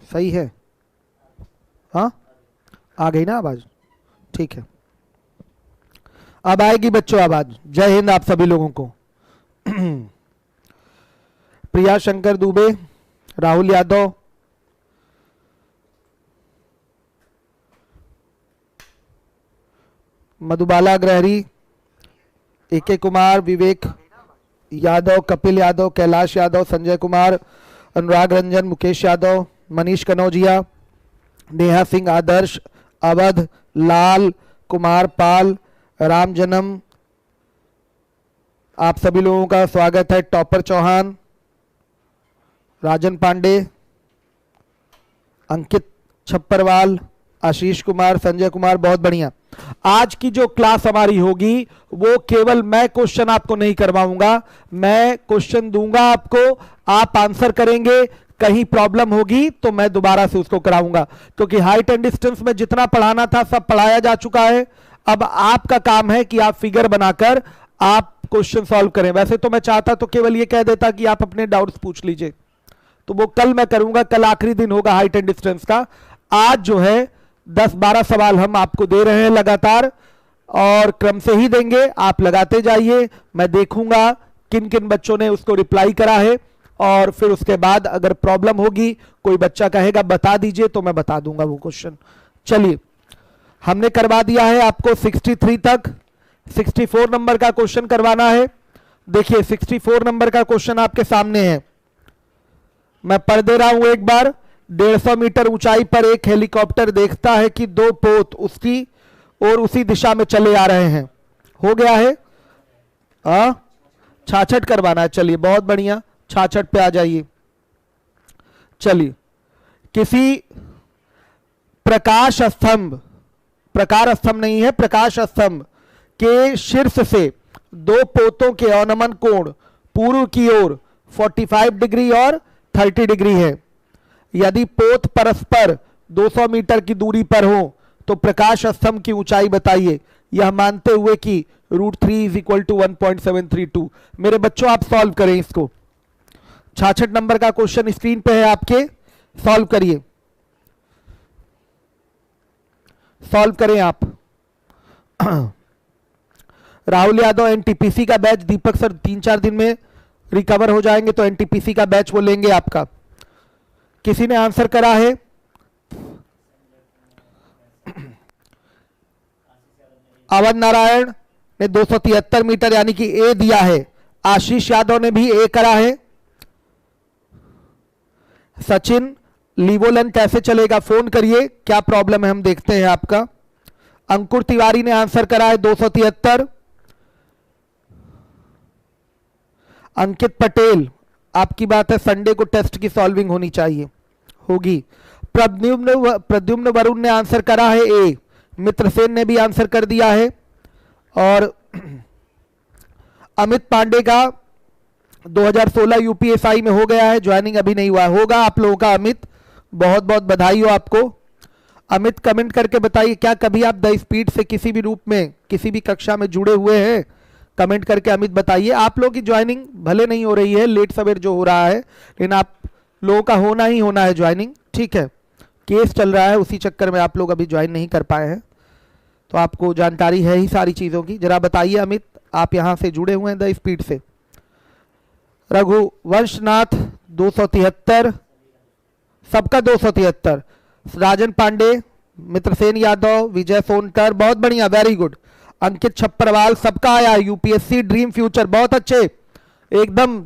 सही है? हाँ, आ गई ना आवाज? ठीक है, अब आएगी बच्चों आवाज। जय हिंद आप सभी लोगों को। प्रिया शंकर दुबे, राहुल यादव, मधुबाला ग्रहरी, एके कुमार, विवेक यादव, कपिल यादव, कैलाश यादव, संजय कुमार, अनुराग रंजन, मुकेश यादव, मनीष कनौजिया, नेहा सिंह, आदर्श, अवध, लाल, कुमार पाल, राम जन्म, आप सभी लोगों का स्वागत है। टॉपर चौहान, राजन पांडे, अंकित छप्परवाल, आशीष कुमार, संजय कुमार, बहुत बढ़िया। आज की जो क्लास हमारी होगी वो केवल मैं क्वेश्चन आपको नहीं करवाऊंगा, मैं क्वेश्चन दूंगा आपको, आप आंसर करेंगे। कहीं प्रॉब्लम होगी तो मैं दोबारा से उसको कराऊंगा, क्योंकि हाइट एंड डिस्टेंस में जितना पढ़ाना था सब पढ़ाया जा चुका है। अब आपका काम है कि आप फिगर बनाकर आप क्वेश्चन सॉल्व करें। वैसे तो मैं चाहता तो केवल ये कह देता कि आप अपने डाउट्स पूछ लीजिए, तो वो कल मैं करूंगा, कल आखिरी दिन होगा हाइट एंड डिस्टेंस का। आज जो है 10-12 सवाल हम आपको दे रहे हैं लगातार, और क्रम से ही देंगे, आप लगाते जाइए। मैं देखूंगा किन किन बच्चों ने उसको रिप्लाई करा है, और फिर उसके बाद अगर प्रॉब्लम होगी, कोई बच्चा कहेगा बता दीजिए, तो मैं बता दूंगा वो क्वेश्चन। चलिए, हमने करवा दिया है आपको 63 तक। 64 नंबर का क्वेश्चन करवाना है। देखिए 64 नंबर का क्वेश्चन आपके सामने है, मैं पढ़ दे रहा हूं एक बार। 150 मीटर ऊंचाई पर एक हेलीकॉप्टर देखता है कि दो पोत उसकी और उसी दिशा में चले आ रहे हैं। हो गया है? छाछठ करवाना है। चलिए बहुत बढ़िया, छाछठ पे आ जाइए। चलिए, किसी प्रकाश स्तंभ, प्रकार स्तंभ नहीं है, प्रकाश स्तंभ के शीर्ष से दो पोतों के अवनमन कोण पूर्व की ओर 45 डिग्री और 30 डिग्री है। यदि पोत परस्पर 200 मीटर की दूरी पर हो तो प्रकाश स्तंभ की ऊंचाई बताइए, यह मानते हुए कि √3 = 1.732। मेरे बच्चों आप सॉल्व करें इसको। 66 नंबर का क्वेश्चन स्क्रीन पे है आपके, सॉल्व करिए, सॉल्व करें आप। राहुल यादव, एनटीपीसी का बैच, दीपक सर 3-4 दिन में रिकवर हो जाएंगे तो एनटीपीसी का बैच वो लेंगे आपका। किसी ने आंसर करा है? अवध नारायण ने 273 मीटर यानी कि ए दिया है। आशीष यादव ने भी ए करा है। सचिन, लीवोलन कैसे चलेगा, फोन करिए, क्या प्रॉब्लम है हम देखते हैं आपका। अंकुर तिवारी ने आंसर करा है 273। अंकित पटेल, आपकी बात है, संडे को टेस्ट की सॉल्विंग होनी चाहिए, होगी। प्रद्युम्न वरुण ने आंसर करा है ए। मित्रसेन ने भी आंसर कर दिया है। और अमित पांडे का 2016 यूपीएसआई में हो गया है, ज्वाइनिंग अभी नहीं हुआ, होगा आप लोगों का। अमित, बहुत बहुत बधाई हो आपको। अमित कमेंट करके बताइए, क्या कभी आप द स्पीड से किसी भी रूप में किसी भी कक्षा में जुड़े हुए हैं? कमेंट करके अमित बताइए। आप लोगों की ज्वाइनिंग भले नहीं हो रही है, लेट सवेर जो हो रहा है, लेकिन आप लोगों का होना ही होना है ज्वाइनिंग, ठीक है। केस चल रहा है, उसी चक्कर में आप लोग अभी ज्वाइन नहीं कर पाए हैं, तो आपको जानकारी है ही सारी चीज़ों की। जरा बताइए अमित, आप यहाँ से जुड़े हुए हैं द स्पीड से? रघुवंशनाथ 273, सबका 273। राजन पांडे, मित्रसेन यादव, विजय सोनकर, बहुत बढ़िया, वेरी गुड। अंकित छप्परवाल, सबका आया। यूपीएससी ड्रीम फ्यूचर, बहुत अच्छे, एकदम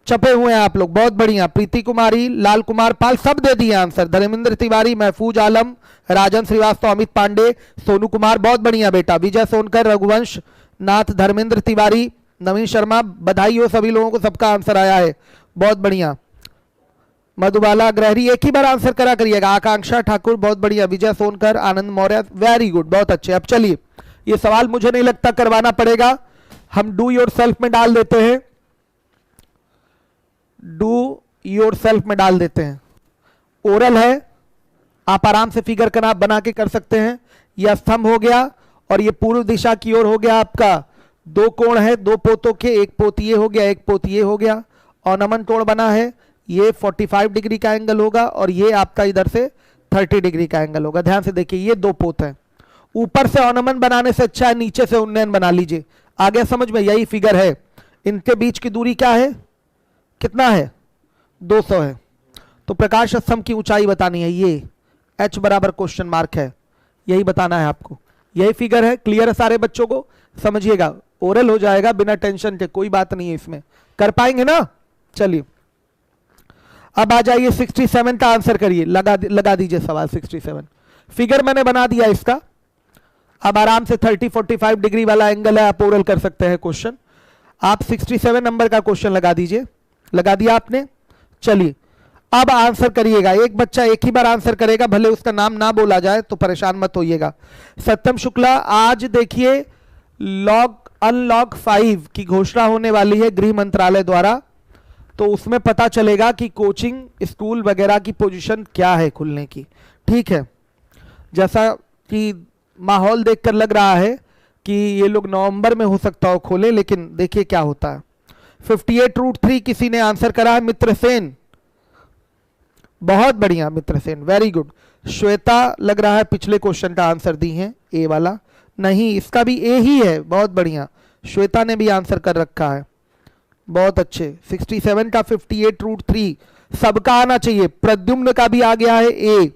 छपे हुए हैं आप लोग, बहुत बढ़िया। प्रीति कुमारी, लाल कुमार पाल, सब दे दिए आंसर। धर्मेंद्र तिवारी, महफूज आलम, राजन श्रीवास्तव, अमित पांडे, सोनू कुमार, बहुत बढ़िया बेटा। विजय सोनकर, रघुवंश नाथ, धर्मेंद्र तिवारी, नवीन शर्मा, बधाई हो सभी लोगों को, सबका आंसर आया है, बहुत बढ़िया। मधुबाला ग्रहरी, एक ही बार आंसर करा करिएगा। आकांक्षा ठाकुर, बहुत बढ़िया। विजय सोनकर, आनंद मौर्य, वेरी गुड, बहुत अच्छे। अब चलिए, ये सवाल मुझे नहीं लगता करवाना पड़ेगा, हम डू योर सेल्फ में डाल देते हैं, डू योर सेल्फ में डाल देते हैं। ओरल है, आप आराम से फिगर का बना के कर सकते हैं। यह स्तंभ हो गया और ये पूर्व दिशा की ओर हो गया आपका। दो कोण है दो पोतों के, एक पोत ये हो गया, एक पोत ये हो गया। अवनमन कोण बना है, ये 45 डिग्री का एंगल होगा और ये आपका इधर से 30 डिग्री का एंगल होगा। ध्यान से देखिए, ये दो पोत हैं। ऊपर से ऑर्नामेंट बनाने से अच्छा है नीचे से उन्नयन बना लीजिए। आगे समझ में, यही फिगर है। इनके बीच की दूरी क्या है, कितना है, 200 है। तो प्रकाश स्तंभ की ऊंचाई बतानी है, ये h बराबर क्वेश्चन मार्क है, यही बताना है आपको। यही फिगर है। क्लियर है सारे बच्चों को? समझिएगा, ओरल हो जाएगा बिना टेंशन के, कोई बात नहीं है इसमें, कर पाएंगे ना। चलिए अब आ जाइए 67 का आंसर करिए, लगा दीजिए सवाल 67। फिगर मैंने बना दिया इसका। अब आराम से 30-45 डिग्री वाला एंगल है, आप ओरल कर सकते हैं क्वेश्चन। आप 67 नंबर का क्वेश्चन लगा दीजिए। लगा दिया आपने? चलिए अब आंसर करिएगा। एक बच्चा एक ही बार आंसर करेगा, भले उसका नाम ना बोला जाए तो परेशान मत होइएगा। सत्यम शुक्ला, आज देखिए अनलॉक 5 की घोषणा होने वाली है गृह मंत्रालय द्वारा, तो उसमें पता चलेगा कि कोचिंग स्कूल वगैरह की पोजीशन क्या है खुलने की। ठीक है, जैसा कि माहौल देखकर लग रहा है कि ये लोग नवंबर में हो सकता हो खोले, लेकिन देखिए क्या होता है। 58√3 किसी ने आंसर करा है, मित्र सेन, बहुत बढ़िया मित्र सेन, वेरी गुड। श्वेता लग रहा है पिछले क्वेश्चन का आंसर दी है, ए वाला नहीं, इसका भी ए ही है, बहुत बढ़िया। श्वेता ने भी आंसर कर रखा है, बहुत अच्छे। 67 का 58√3 सबका आना चाहिए। प्रद्युम्न का भी आ गया है ए।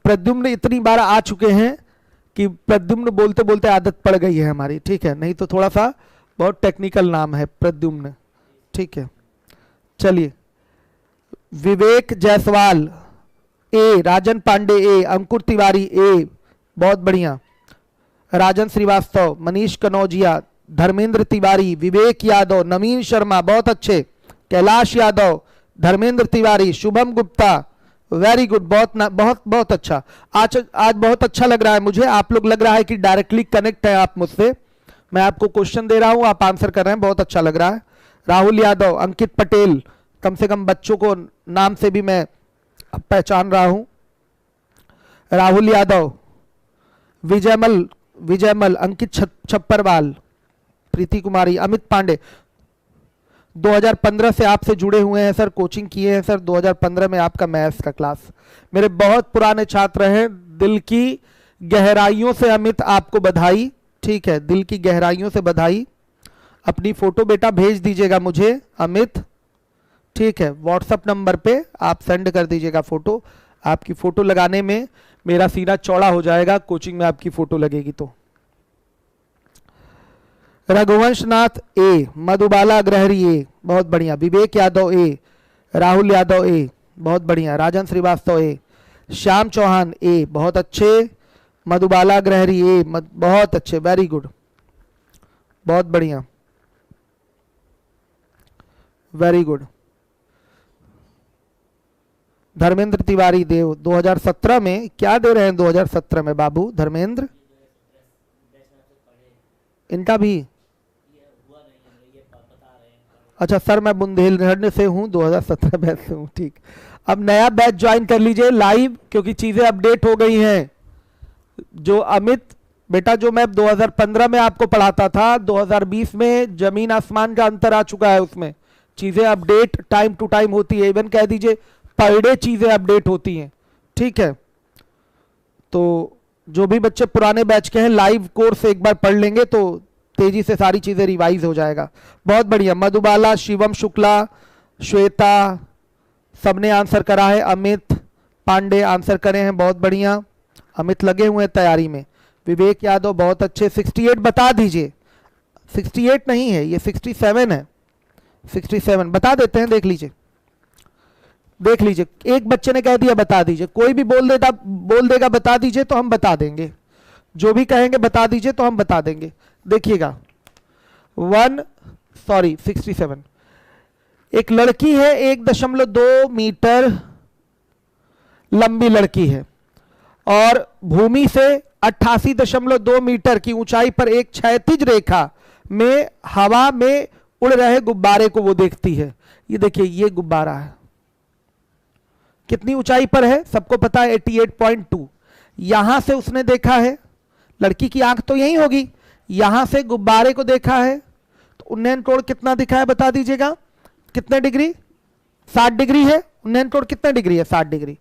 प्रद्युम्न इतनी बार आ चुके हैं कि प्रद्युम्न बोलते बोलते आदत पड़ गई है हमारी, ठीक है, नहीं तो थोड़ा सा बहुत टेक्निकल नाम है प्रद्युम्न, ठीक है। चलिए विवेक जायसवाल ए, राजन पांडे ए, अंकुर तिवारी ए, बहुत बढ़िया। राजन श्रीवास्तव, मनीष कनौजिया, धर्मेंद्र तिवारी, विवेक यादव, नवीन शर्मा, बहुत अच्छे। कैलाश यादव, धर्मेंद्र तिवारी, शुभम गुप्ता, वेरी गुड, बहुत अच्छा। आज बहुत अच्छा लग रहा है मुझे, आप लोग लग रहा है कि डायरेक्टली कनेक्ट है आप मुझसे। मैं आपको क्वेश्चन दे रहा हूं, आप आंसर कर रहे हैं, बहुत अच्छा लग रहा है। राहुल यादव, अंकित पटेल, कम से कम बच्चों को नाम से भी मैं पहचान रहा हूं। राहुल यादव, विजयमल, अंकित छप्परवाल, प्रीति कुमारी, अमित पांडे, 2015 से आपसे जुड़े हुए हैं सर, कोचिंग किए हैं सर 2015 में आपका मैथ्स का क्लास, मेरे बहुत पुराने छात्र हैं। दिल की गहराइयों से अमित आपको बधाई, ठीक है, दिल की गहराइयों से बधाई। अपनी फोटो बेटा भेज दीजिएगा मुझे अमित, ठीक है, व्हाट्सएप नंबर पे आप सेंड कर दीजिएगा फोटो। आपकी फोटो लगाने में मेरा सीना चौड़ा हो जाएगा, कोचिंग में आपकी फोटो लगेगी तो। रघुवंश नाथ ए, मधुबाला अग्रहरी ए, बहुत बढ़िया। विवेक यादव ए, राहुल यादव ए, बहुत बढ़िया। राजन श्रीवास्तव ए, श्याम चौहान ए, बहुत अच्छे। मधुबाला अग्रहरी ए, बहुत अच्छे, वेरी गुड, बहुत बढ़िया, वेरी गुड। धर्मेंद्र तिवारी देव, 2017 में क्या दे रहे हैं 2017 में बाबू धर्मेंद्र? इनका भी अच्छा सर, मैं बुंदेलखंड से हूं, 2017 बैच से हूं, ठीक। अब नया बैच ज्वाइन कर लीजिए लाइव, क्योंकि चीजें अपडेट हो गई हैं। जो अमित बेटा, जो मैं 2015 में आपको पढ़ाता था, 2020 में जमीन आसमान का अंतर आ चुका है, उसमें चीजें अपडेट टाइम टू टाइम होती है, इवन कह दीजिए पर डे चीजें अपडेट होती हैं, ठीक है। तो जो भी बच्चे पुराने बैच के हैं, लाइव कोर्स एक बार पढ़ लेंगे तो तेजी से सारी चीजें रिवाइज हो जाएगा। बहुत बढ़िया। मधुबाला, शिवम शुक्ला, श्वेता, सबने आंसर करा है। अमित पांडे आंसर करे हैं, बहुत बढ़िया। अमित लगे हुए हैं तैयारी में। विवेक यादव, बहुत अच्छे। 68 बता दीजिए। 68 नहीं है ये, 67 है। 67 बता देते हैं, देख लीजिए, देख लीजिए। एक बच्चे ने कह दिया बता दीजिए, कोई भी बोल देगा बता दीजिए तो हम बता देंगे, जो भी कहेंगे बता दीजिए तो हम बता देंगे। देखिएगा 67। एक लड़की है, 1.2 मीटर लंबी लड़की है और भूमि से 88.2 मीटर की ऊंचाई पर एक क्षैतिज रेखा में हवा में उड़ रहे गुब्बारे को वो देखती है। ये देखिए, ये गुब्बारा है, कितनी ऊंचाई पर है सबको पता है, 88.2। यहां से उसने देखा है, लड़की की आंख तो यही होगी, यहां से गुब्बारे को देखा है, तो उन्नयन कोण कितना दिखा है बता दीजिएगा, कितने डिग्री? 60 डिग्री है, उन्नयन कोण कितने डिग्री है, 60 डिग्री।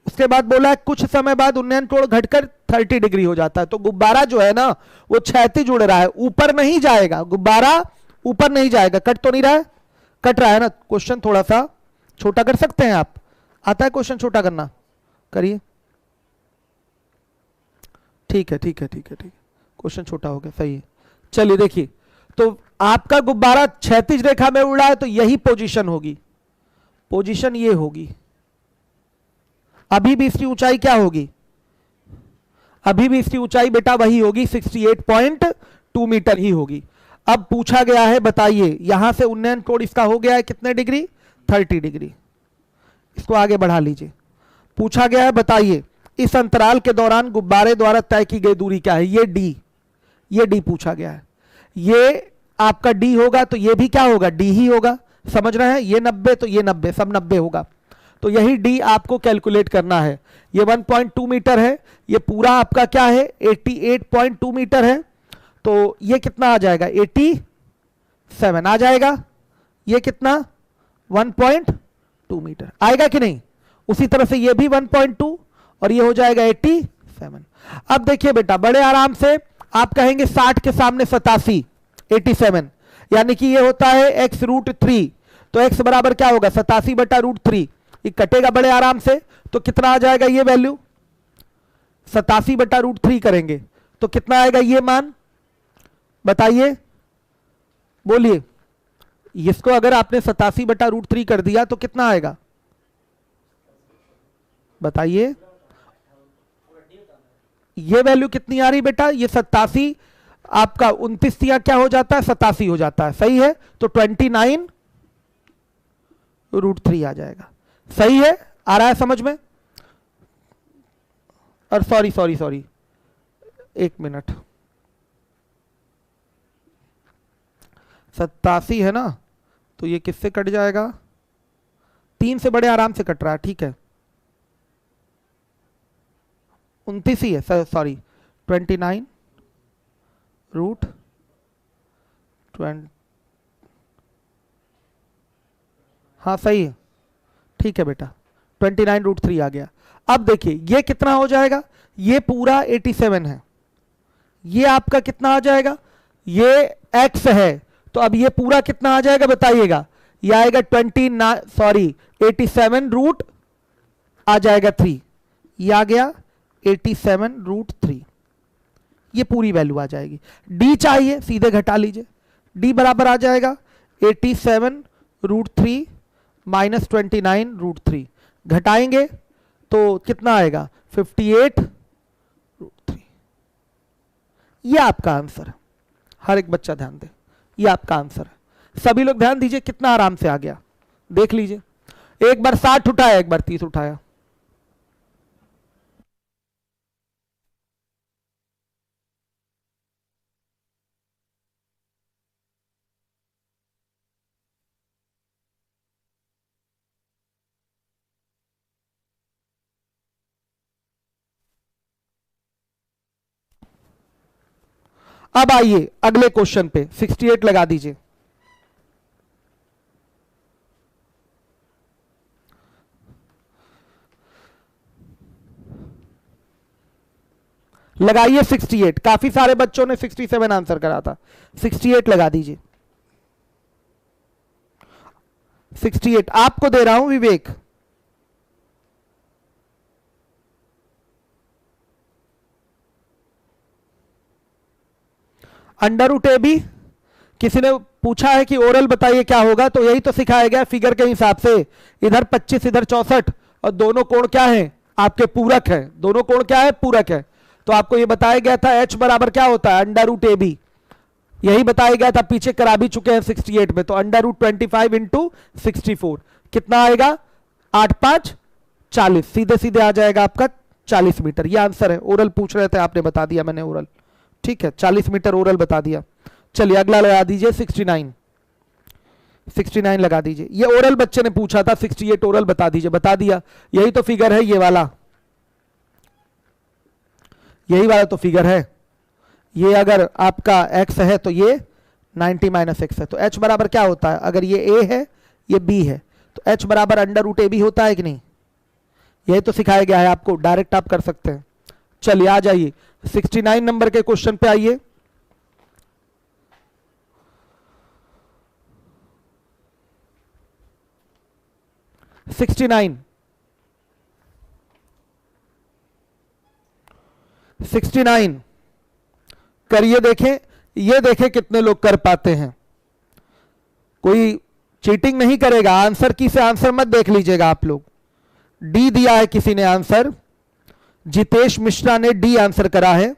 उसके बाद बोला है कुछ समय बाद उन्नयन कोण घटकर 30 डिग्री हो जाता है। तो गुब्बारा जो है ना वो क्षैतिज उड़ रहा है, ऊपर नहीं जाएगा, गुब्बारा ऊपर नहीं जाएगा। कट तो नहीं रहा है, कट रहा है ना। क्वेश्चन थोड़ा सा छोटा कर सकते हैं आप, आता है क्वेश्चन छोटा करना, करिए। ठीक है ठीक है ठीक है ठीक है, क्वेश्चन छोटा हो गया, सही है। चलिए देखिए, तो आपका गुब्बारा क्षैतिज रेखा में उड़ रहा है तो यही पोजीशन होगी, पोजीशन ये होगी। अभी भी इसकी ऊंचाई क्या होगी, अभी भी इसकी ऊंचाई बेटा वही होगी, 68.2 मीटर ही होगी। अब पूछा गया है बताइए, यहां से उन्नयन कोण इसका हो गया है कितने डिग्री, 30 डिग्री। इसको आगे बढ़ा लीजिए। पूछा गया है बताइए इस अंतराल के दौरान गुब्बारे द्वारा तय की गई दूरी क्या है, ये डी, ये डी पूछा गया है। ये आपका डी होगा तो ये भी क्या होगा, डी ही होगा, समझ रहे हैं। ये 90 तो ये 90, सब 90 होगा। तो यही डी आपको कैलकुलेट करना है। ये 1.2 मीटर है, ये पूरा आपका क्या है 88.2 मीटर है। तो ये कितना आ जाएगा, 87 आ जाएगा। ये कितना 1.2 मीटर आएगा कि नहीं। उसी तरह से ये भी 1.2 और ये हो जाएगा 87। अब देखिए बेटा बड़े आराम से आप कहेंगे 60 के सामने 87, 87 यानी कि ये होता है x√3। तो x बराबर क्या होगा 87/√3। ये कटेगा बड़े आराम से, तो कितना आ जाएगा ये वैल्यू, 87/√3 करेंगे तो कितना आएगा ये मान, बताइए बोलिए। इसको अगर आपने 87/√3 कर दिया तो कितना आएगा बताइए। ये वैल्यू कितनी आ रही बेटा, ये 87 आपका 29 या क्या हो जाता है 87 हो जाता है, सही है। तो 29√3 आ जाएगा, सही है। आ रहा है समझ में। और सॉरी सॉरी सॉरी, एक मिनट, 87 है ना, तो ये किससे कट जाएगा, 3 से बड़े आराम से कट रहा है, ठीक है। 29 ही है, सॉरी 29√20, हाँ सही है, ठीक है बेटा 29√3 आ गया। अब देखिए ये कितना हो जाएगा, ये पूरा 87 है, ये आपका कितना आ जाएगा, ये x है, तो अब ये पूरा कितना आ जाएगा बताइएगा, ये आएगा 87 आ जाएगा 3, ये आ गया 87√3, ये पूरी वैल्यू आ जाएगी। d चाहिए सीधे घटा लीजिए, d बराबर आ जाएगा 87√3 माइनस 29√3, घटाएंगे तो कितना आएगा 58√3। ये आपका आंसर है, हर एक बच्चा ध्यान दे, ये आपका आंसर है। सभी लोग ध्यान दीजिए कितना आराम से आ गया, देख लीजिए। एक बार 60 उठाया, एक बार 30 उठाया। अब आइए अगले क्वेश्चन पे, 68 लगा दीजिए। लगाइए 68, काफी सारे बच्चों ने 67 आंसर करा था, 68 लगा दीजिए। 68 आपको दे रहा हूं विवेक। √AB, किसी ने पूछा है कि ओरल बताइए क्या होगा, तो यही तो सिखाया गया फिगर के हिसाब से। इधर 25 इधर 64 और दोनों कोण क्या हैं आपके पूरक है, दोनों कोण क्या है पूरक है। तो आपको ये बताया गया था h बराबर क्या होता है √AB, यही बताया गया था, पीछे करा भी चुके हैं 68 में। तो √25 इंटू 64 कितना आएगा 8 5 40, सीधे सीधे आ जाएगा आपका 40 मीटर। ये आंसर है। ओरल पूछ रहे थे आपने बता दिया मैंने ओरल, ठीक है 40 मीटर ओरल बता दिया। चलिए अगला लगा दीजिए 69, 69 लगा दीजिए। ये ओरल बच्चे ने पूछा था, 68 ओरल बता दीजिए, बता दिया। यही तो फिगर है ये वाला, यही वाला तो फिगर है। ये अगर आपका x है तो ये 90 - x है। तो h बराबर क्या होता है, अगर ये a है ये b है तो h बराबर अंडर रूट ए बी होता है कि नहीं? यही तो सिखाया गया है आपको, डायरेक्ट आप कर सकते हैं। चलिए आ जाइए 69 नंबर के क्वेश्चन पे आइए। सिक्सटी नाइन करिए, देखें, ये देखें कितने लोग कर पाते हैं। कोई चीटिंग नहीं करेगा, आंसर की से आंसर मत देख लीजिएगा आप लोग। डी दिया है किसी ने आंसर, जितेश मिश्रा ने डी आंसर करा है।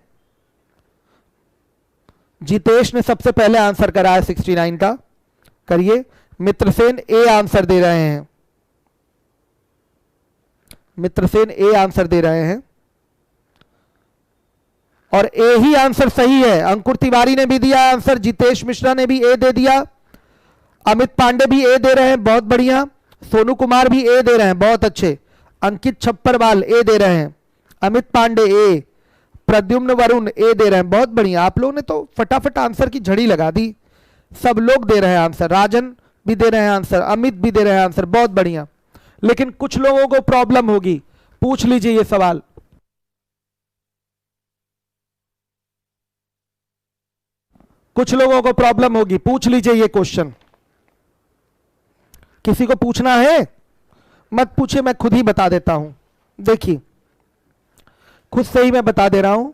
जितेश ने सबसे पहले आंसर करा है 69 का। करिए, मित्रसेन ए आंसर दे रहे हैं, मित्रसेन ए आंसर दे रहे हैं और ए ही आंसर सही है। अंकुर तिवारी ने भी दिया आंसर, जितेश मिश्रा ने भी ए दे दिया, अमित पांडे भी ए दे रहे हैं, बहुत बढ़िया। सोनू कुमार भी ए दे रहे हैं, बहुत अच्छे। अंकित छप्परवाल ए दे रहे हैं, अमित पांडे ए, प्रद्युम्न वरुण ए दे रहे हैं, बहुत बढ़िया। आप लोगों ने तो फटाफट आंसर की झड़ी लगा दी, सब लोग दे रहे हैं आंसर। राजन भी दे रहे हैं आंसर, अमित भी दे रहे हैं आंसर, बहुत बढ़िया। लेकिन कुछ लोगों को प्रॉब्लम होगी, पूछ लीजिए ये सवाल। कुछ लोगों को प्रॉब्लम होगी, पूछ लीजिए ये क्वेश्चन। किसी को पूछना है? मत पूछे, मैं खुद ही बता देता हूं। देखिए, खुद से ही मैं बता दे रहा हूं।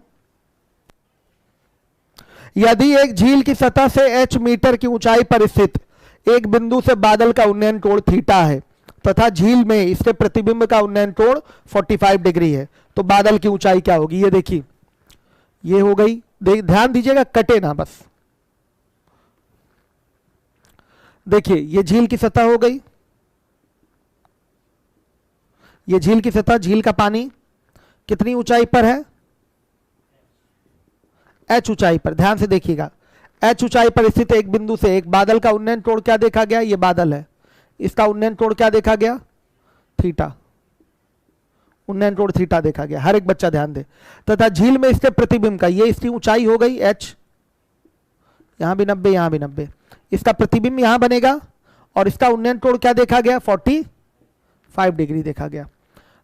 यदि एक झील की सतह से h मीटर की ऊंचाई पर स्थित एक बिंदु से बादल का उन्नयन कोण थीटा है तथा झील में इसके प्रतिबिंब का उन्नयन कोण 45 डिग्री है, तो बादल की ऊंचाई क्या होगी? ये देखिए, ये हो गई। ध्यान दीजिएगा, कटे ना बस। देखिए, ये झील की सतह हो गई, ये झील की सतह, झील का पानी कितनी ऊंचाई पर है? h ऊंचाई पर। ध्यान से देखिएगा, h ऊंचाई पर स्थित एक बिंदु से एक बादल का उन्नयन कोण क्या देखा गया? ये बादल है, इसका उन्नयन कोण क्या देखा गया? थीटा, उन्नयन कोण थीटा देखा गया। हर एक बच्चा ध्यान दे। तथा झील में इसके प्रतिबिंब का, ये इसकी ऊंचाई हो गई h, यहां भी 90, यहां भी 90, इसका प्रतिबिंब यहां बनेगा और इसका उन्नयन कोण क्या देखा गया? 45 डिग्री देखा गया।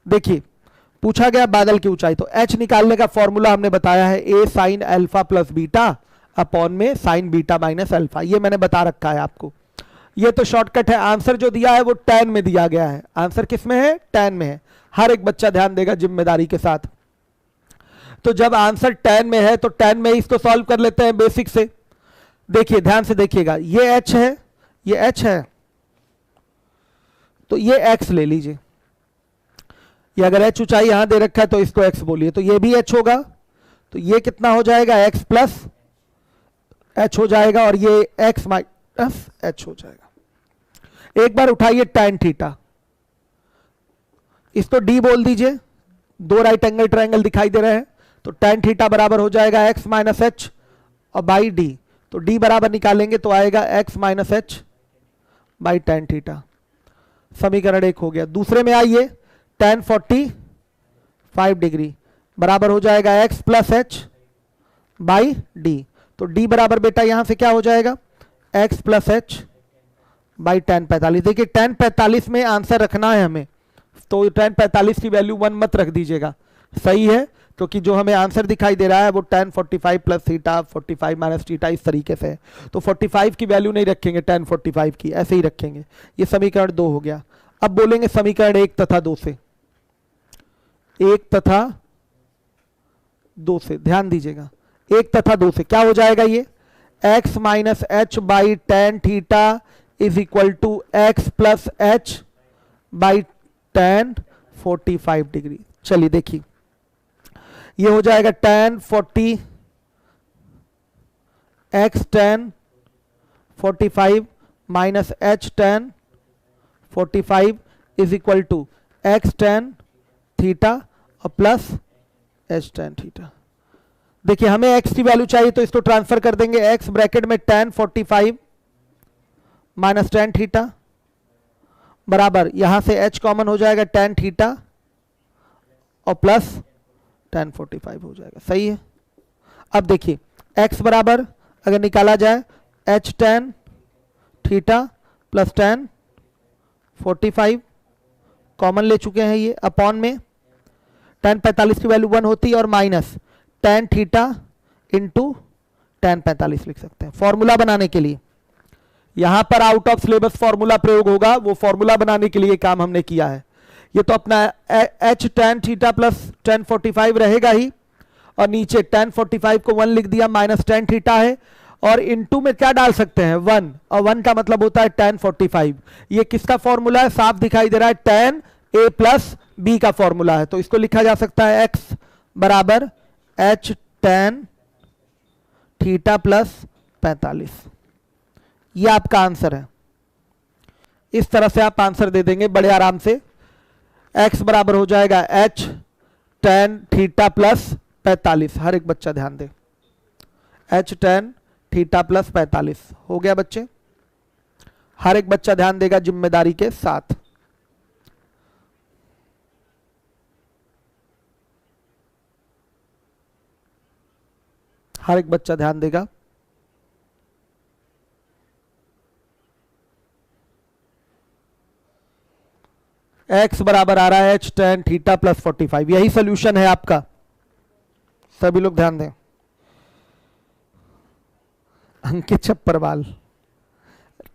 देखिए, पूछा गया बादल की ऊंचाई, तो h निकालने का फॉर्मूला हमने बताया है a sine alpha plus beta upon में साइन बीटा माइनस अल्फा। ये मैंने बता रखा है आपको, ये तो शॉर्टकट है। आंसर जो दिया है वो tan में दिया गया है। आंसर किस में है? tan में है। हर एक बच्चा ध्यान देगा जिम्मेदारी के साथ। तो जब आंसर tan में है तो tan में इसको सॉल्व कर लेते हैं बेसिक से। देखिए, ध्यान से देखिएगा, ये h है, ये h है, तो ये x ले लीजिए। ये अगर h ऊंचाई यहां दे रखा है तो इसको x बोलिए, तो ये भी h होगा, तो ये कितना हो जाएगा? x प्लस h हो जाएगा और ये x माइनस h हो जाएगा। एक बार उठाइए tan थीटा, इसको d बोल दीजिए। दो राइट एंगल ट्रायंगल दिखाई दे रहे हैं, तो tan थीटा बराबर हो जाएगा x माइनस h और बाई d। तो d बराबर निकालेंगे तो आएगा x minus h by tan theta. समीकरण 1 हो गया। दूसरे में आइए, tan 45 डिग्री बराबर हो जाएगा x plus h by d। तो d बराबर बेटा यहां से क्या हो जाएगा? x plus h by tan 45। देखिए, tan 45 में आंसर रखना है हमें, तो tan 45 की वैल्यू 1 मत रख दीजिएगा, सही है, क्योंकि जो हमें आंसर दिखाई दे रहा है वो tan 45 plus theta 45 minus theta इस तरीके से है। तो 45 की वैल्यू नहीं रखेंगे, tan 45 की ऐसे ही रखेंगे। ये समीकरण 2 हो गया। अब बोलेंगे समीकरण 1 तथा 2 से, 1 तथा 2 से ध्यान दीजिएगा। 1 तथा 2 से क्या हो जाएगा? ये x minus h by tan theta is equal to x plus h by tan 45 degree. चलिए देखिए, ये हो जाएगा tan 40 x tan 45 minus h tan 45 is equal to x tan theta और प्लस h tan थीटा। देखिए, हमें x की value चाहिए तो इसको ट्रांसफर कर देंगे, x ब्रैकेट में tan 45 माइनस tan थीटा बराबर, यहां से h कॉमन हो जाएगा tan थीटा और प्लस tan 45 हो जाएगा। सही है। अब देखिए, x बराबर अगर निकाला जाए h tan theta plus tan 45 common ले चुके हैं ये, अपॉन में tan 45 की वैल्यू 1 होती है और minus tan theta into tan 45 लिख सकते हैं फॉर्मूला बनाने के लिए। यहां पर आउट ऑफ सिलेबस फॉर्मूला प्रयोग होगा, वो फॉर्मूला बनाने के लिए काम हमने किया है। ये तो अपना h tan theta plus tan 45 रहेगा ही, और नीचे tan 45 को 1 लिख दिया, माइनस tan थीटा है, और इनटू में क्या डाल सकते हैं 1, और 1 का मतलब होता है tan 45। ये किसका फॉर्मूला है, साफ दिखाई दे रहा है, tan a प्लस b का फॉर्मूला है। तो इसको लिखा जा सकता है x बराबर h tan थीटा प्लस 45। ये आपका आंसर है। इस तरह से आप आंसर दे देंगे बड़े आराम से। x बराबर हो जाएगा h tan थीटा प्लस 45। हर एक बच्चा ध्यान दे, h tan थीटा प्लस 45 हो गया बच्चे। हर एक बच्चा ध्यान देगा जिम्मेदारी के साथ। हर एक बच्चा ध्यान देगा। x बराबर आ रहा है h tan थीटा प्लस 45। यही सोल्यूशन है आपका। सभी लोग ध्यान दें। अंकित छप्परवाल,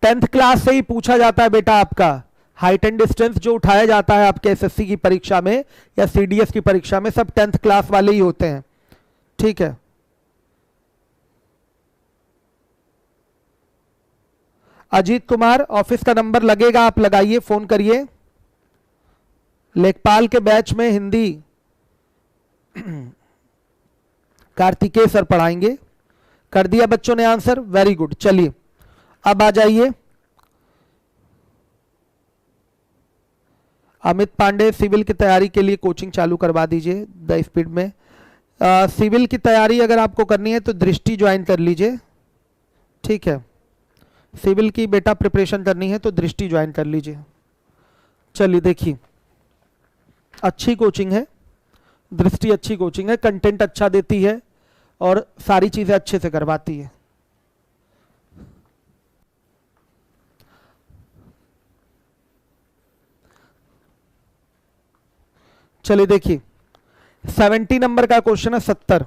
10th क्लास से ही पूछा जाता है बेटा आपका। हाइट एंड डिस्टेंस जो उठाया जाता है आपके एसएससी की परीक्षा में या सीडीएस की परीक्षा में, सब 10th क्लास वाले ही होते हैं, ठीक है। अजीत कुमार, ऑफिस का नंबर लगेगा, आप लगाइए, फोन करिए। लेखपाल के बैच में हिंदी कार्तिकेय सर पढ़ाएंगे। कर दिया बच्चों ने आंसर, वेरी गुड। चलिए अब आ जाइए। अमित पांडे, सिविल की तैयारी के लिए कोचिंग चालू करवा दीजिए द स्पीड में। सिविल की तैयारी अगर आपको करनी है तो दृष्टि ज्वाइन कर लीजिए, ठीक है। सिविल की बेटा प्रिपरेशन करनी है तो दृष्टि ज्वाइन कर लीजिए। चलिए देखिए, अच्छी कोचिंग है दृष्टि, अच्छी कोचिंग है, कंटेंट अच्छा देती है और सारी चीजें अच्छे से करवाती है। चलिए देखिए, 70 नंबर का क्वेश्चन है। 70,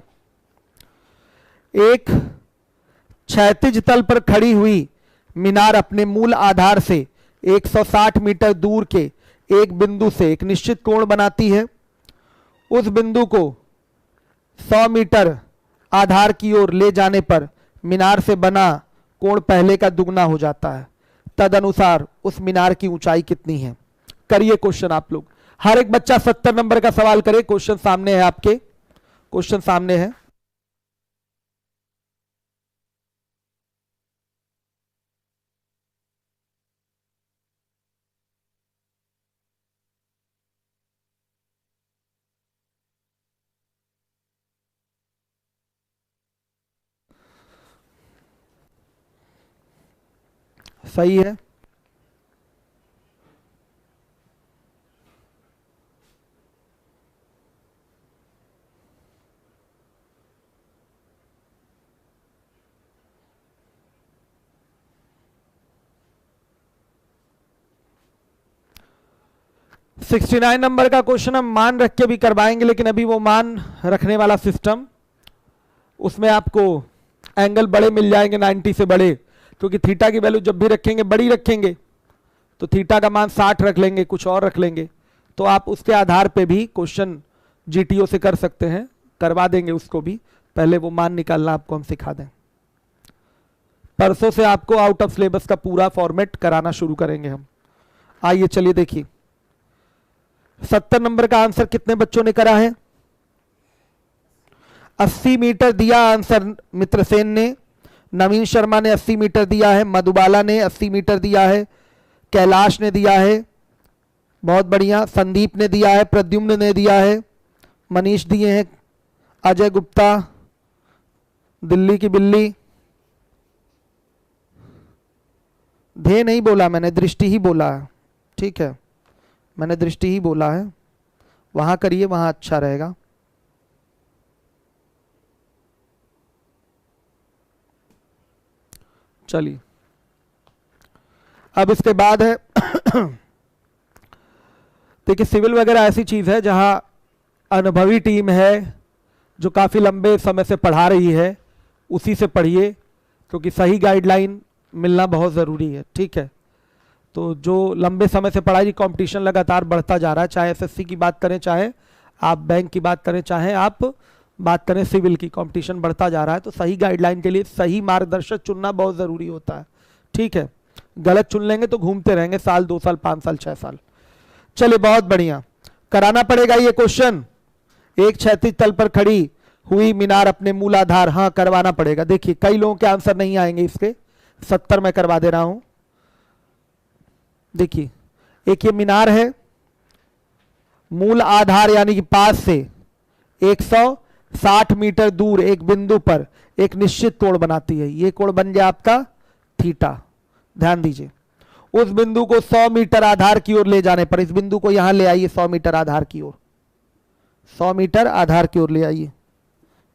एक क्षैतिज तल पर खड़ी हुई मीनार अपने मूल आधार से 160 मीटर दूर के एक बिंदु से एक निश्चित कोण बनाती है। उस बिंदु को 100 मीटर आधार की ओर ले जाने पर मीनार से बना कोण पहले का दुगना हो जाता है। तदनुसार उस मीनार की ऊंचाई कितनी है। करिए क्वेश्चन आप लोग। हर एक बच्चा 70 नंबर का सवाल करे। क्वेश्चन सामने है आपके, क्वेश्चन सामने है। सही है। सिक्सटी 69 नंबर का क्वेश्चन हम मान रख के भी करवाएंगे, लेकिन अभी वो मान रखने वाला सिस्टम, उसमें आपको एंगल बड़े मिल जाएंगे 90 से बड़े, क्योंकि थीटा की वैल्यू जब भी रखेंगे बड़ी रखेंगे तो थीटा का मान 60 रख लेंगे, कुछ और रख लेंगे, तो आप उसके आधार पे भी क्वेश्चन जीटीओ से कर सकते हैं, करवा देंगे उसको भी। पहले वो मान निकालना आपको हम सिखा दें। परसों से आपको आउट ऑफ सिलेबस का पूरा फॉर्मेट कराना शुरू करेंगे हम। आइए चलिए देखिए, 70 नंबर का आंसर कितने बच्चों ने करा है। 80 मीटर दिया आंसर मित्रसेन ने, नवीन शर्मा ने 80 मीटर दिया है, मधुबाला ने 80 मीटर दिया है, कैलाश ने दिया है, बहुत बढ़िया, संदीप ने दिया है, प्रद्युम्न ने दिया है, मनीष दिए हैं, अजय गुप्ता, दिल्ली की बिल्ली, धे नहीं बोला मैंने, दृष्टि ही बोला है, ठीक है, मैंने दृष्टि ही बोला है। वहां करिए, वहां अच्छा रहेगा। चलिए अब इसके बाद है देखिए सिविल वगैरह ऐसी चीज है जहां अनुभवी टीम है जो काफी लंबे समय से पढ़ा रही है, उसी से पढ़िए, क्योंकि सही गाइडलाइन मिलना बहुत ज़रूरी है। ठीक है, तो जो लंबे समय से पढ़ाई, कंपटीशन लगातार बढ़ता जा रहा है, चाहे एसएससी की बात करें, चाहे आप बैंक की बात करें, चाहे आप बात करें सिविल की, कंपटीशन बढ़ता जा रहा है। तो सही गाइडलाइन के लिए सही मार्गदर्शक चुनना बहुत ज़रूरी होता है। ठीक है, गलत चुन लेंगे तो घूमते रहेंगे साल, 2 साल, 5 साल, 6 साल। चलिए बहुत बढ़िया, कराना पड़ेगा ये क्वेश्चन। एक क्षैतिज तल पर खड़ी हुई मीनार अपने मूलाधार, हाँ करवाना पड़ेगा। देखिए कई लोगों के आंसर नहीं आएंगे इसके, 70 में करवा दे रहा हूं। देखिए एक ये मीनार है, मूल आधार यानी कि पास से 160 मीटर दूर एक बिंदु पर एक निश्चित कोण बनाती है। ये कोण बन गया आपका थीटा। ध्यान दीजिए, उस बिंदु को 100 मीटर आधार की ओर ले जाने पर, इस बिंदु को यहां ले आइए 100 मीटर आधार की ओर, 100 मीटर आधार की ओर ले आइए।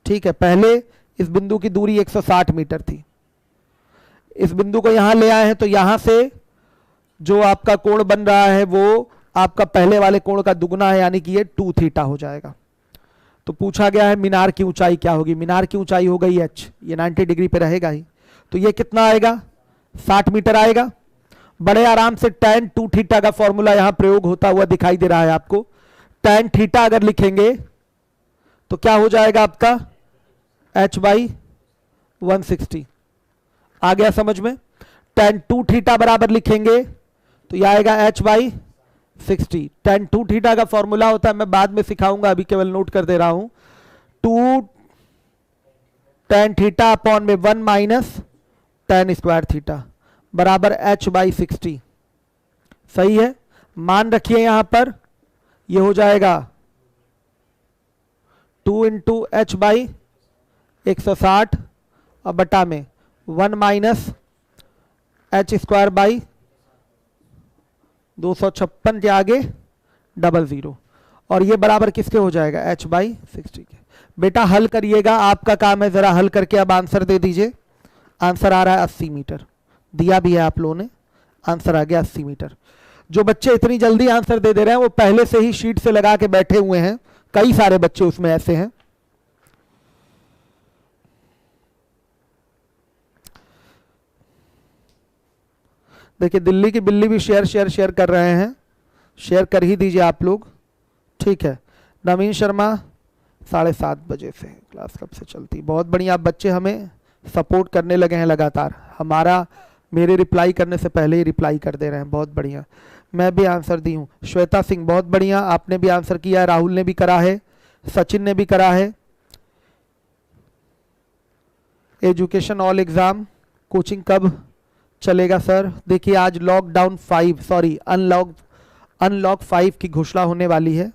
ठीक है, पहले इस बिंदु की दूरी 160 मीटर थी, इस बिंदु को यहां ले आए हैं, तो यहां से जो आपका कोण बन रहा है वो आपका पहले वाले कोण का दुगना है, यानी कि ये 2 थीटा हो जाएगा। तो पूछा गया है मीनार की ऊंचाई क्या होगी। मीनार की ऊंचाई हो गई h, ये 90 डिग्री पे रहेगा ही, तो ये कितना आएगा, 60 मीटर आएगा। बड़े आराम से tan 2 थीटा का फॉर्मूला यहां प्रयोग होता हुआ दिखाई दे रहा है आपको। tan थीटा अगर लिखेंगे तो क्या हो जाएगा आपका h/160। आ गया समझ में। tan 2 थीटा बराबर लिखेंगे तो यह आएगा h/60। tan 2 थीटा का फॉर्मूला होता है, मैं बाद में सिखाऊंगा, अभी केवल नोट कर दे रहा हूं। 2 tan थीटा अपॉन में 1 माइनस tan स्क्वायर थीटा बराबर h/60। सही है, मान रखिए यहां पर, ये हो जाएगा 2 इंटू h/160 और बटा में 1 माइनस h स्क्वायर बाई 256 के आगे 00, और ये बराबर किसके हो जाएगा, h/60 के। बेटा हल करिएगा, आपका काम है, जरा हल करके अब आंसर दे दीजिए। आंसर आ रहा है 80 मीटर, दिया भी है आप लोगों ने, आंसर आ गया 80 मीटर। जो बच्चे इतनी जल्दी आंसर दे रहे हैं वो पहले से ही शीट से लगा के बैठे हुए हैं, कई सारे बच्चे उसमें ऐसे हैं। देखिए दिल्ली की बिल्ली भी शेयर कर रहे हैं, शेयर कर ही दीजिए आप लोग। ठीक है, नवीन शर्मा 7:30 बजे से क्लास कब से चलती, बहुत बढ़िया। आप बच्चे हमें सपोर्ट करने लगे हैं लगातार, हमारा मेरे रिप्लाई करने से पहले ही रिप्लाई कर दे रहे हैं, बहुत बढ़िया। मैं भी आंसर दी हूँ, श्वेता सिंह बहुत बढ़िया, आपने भी आंसर किया है, राहुल ने भी करा है, सचिन ने भी करा है। एजुकेशन ऑल एग्जाम कोचिंग कब चलेगा सर? देखिए आज लॉकडाउन 5 सॉरी अनलॉक 5 की घोषणा होने वाली है।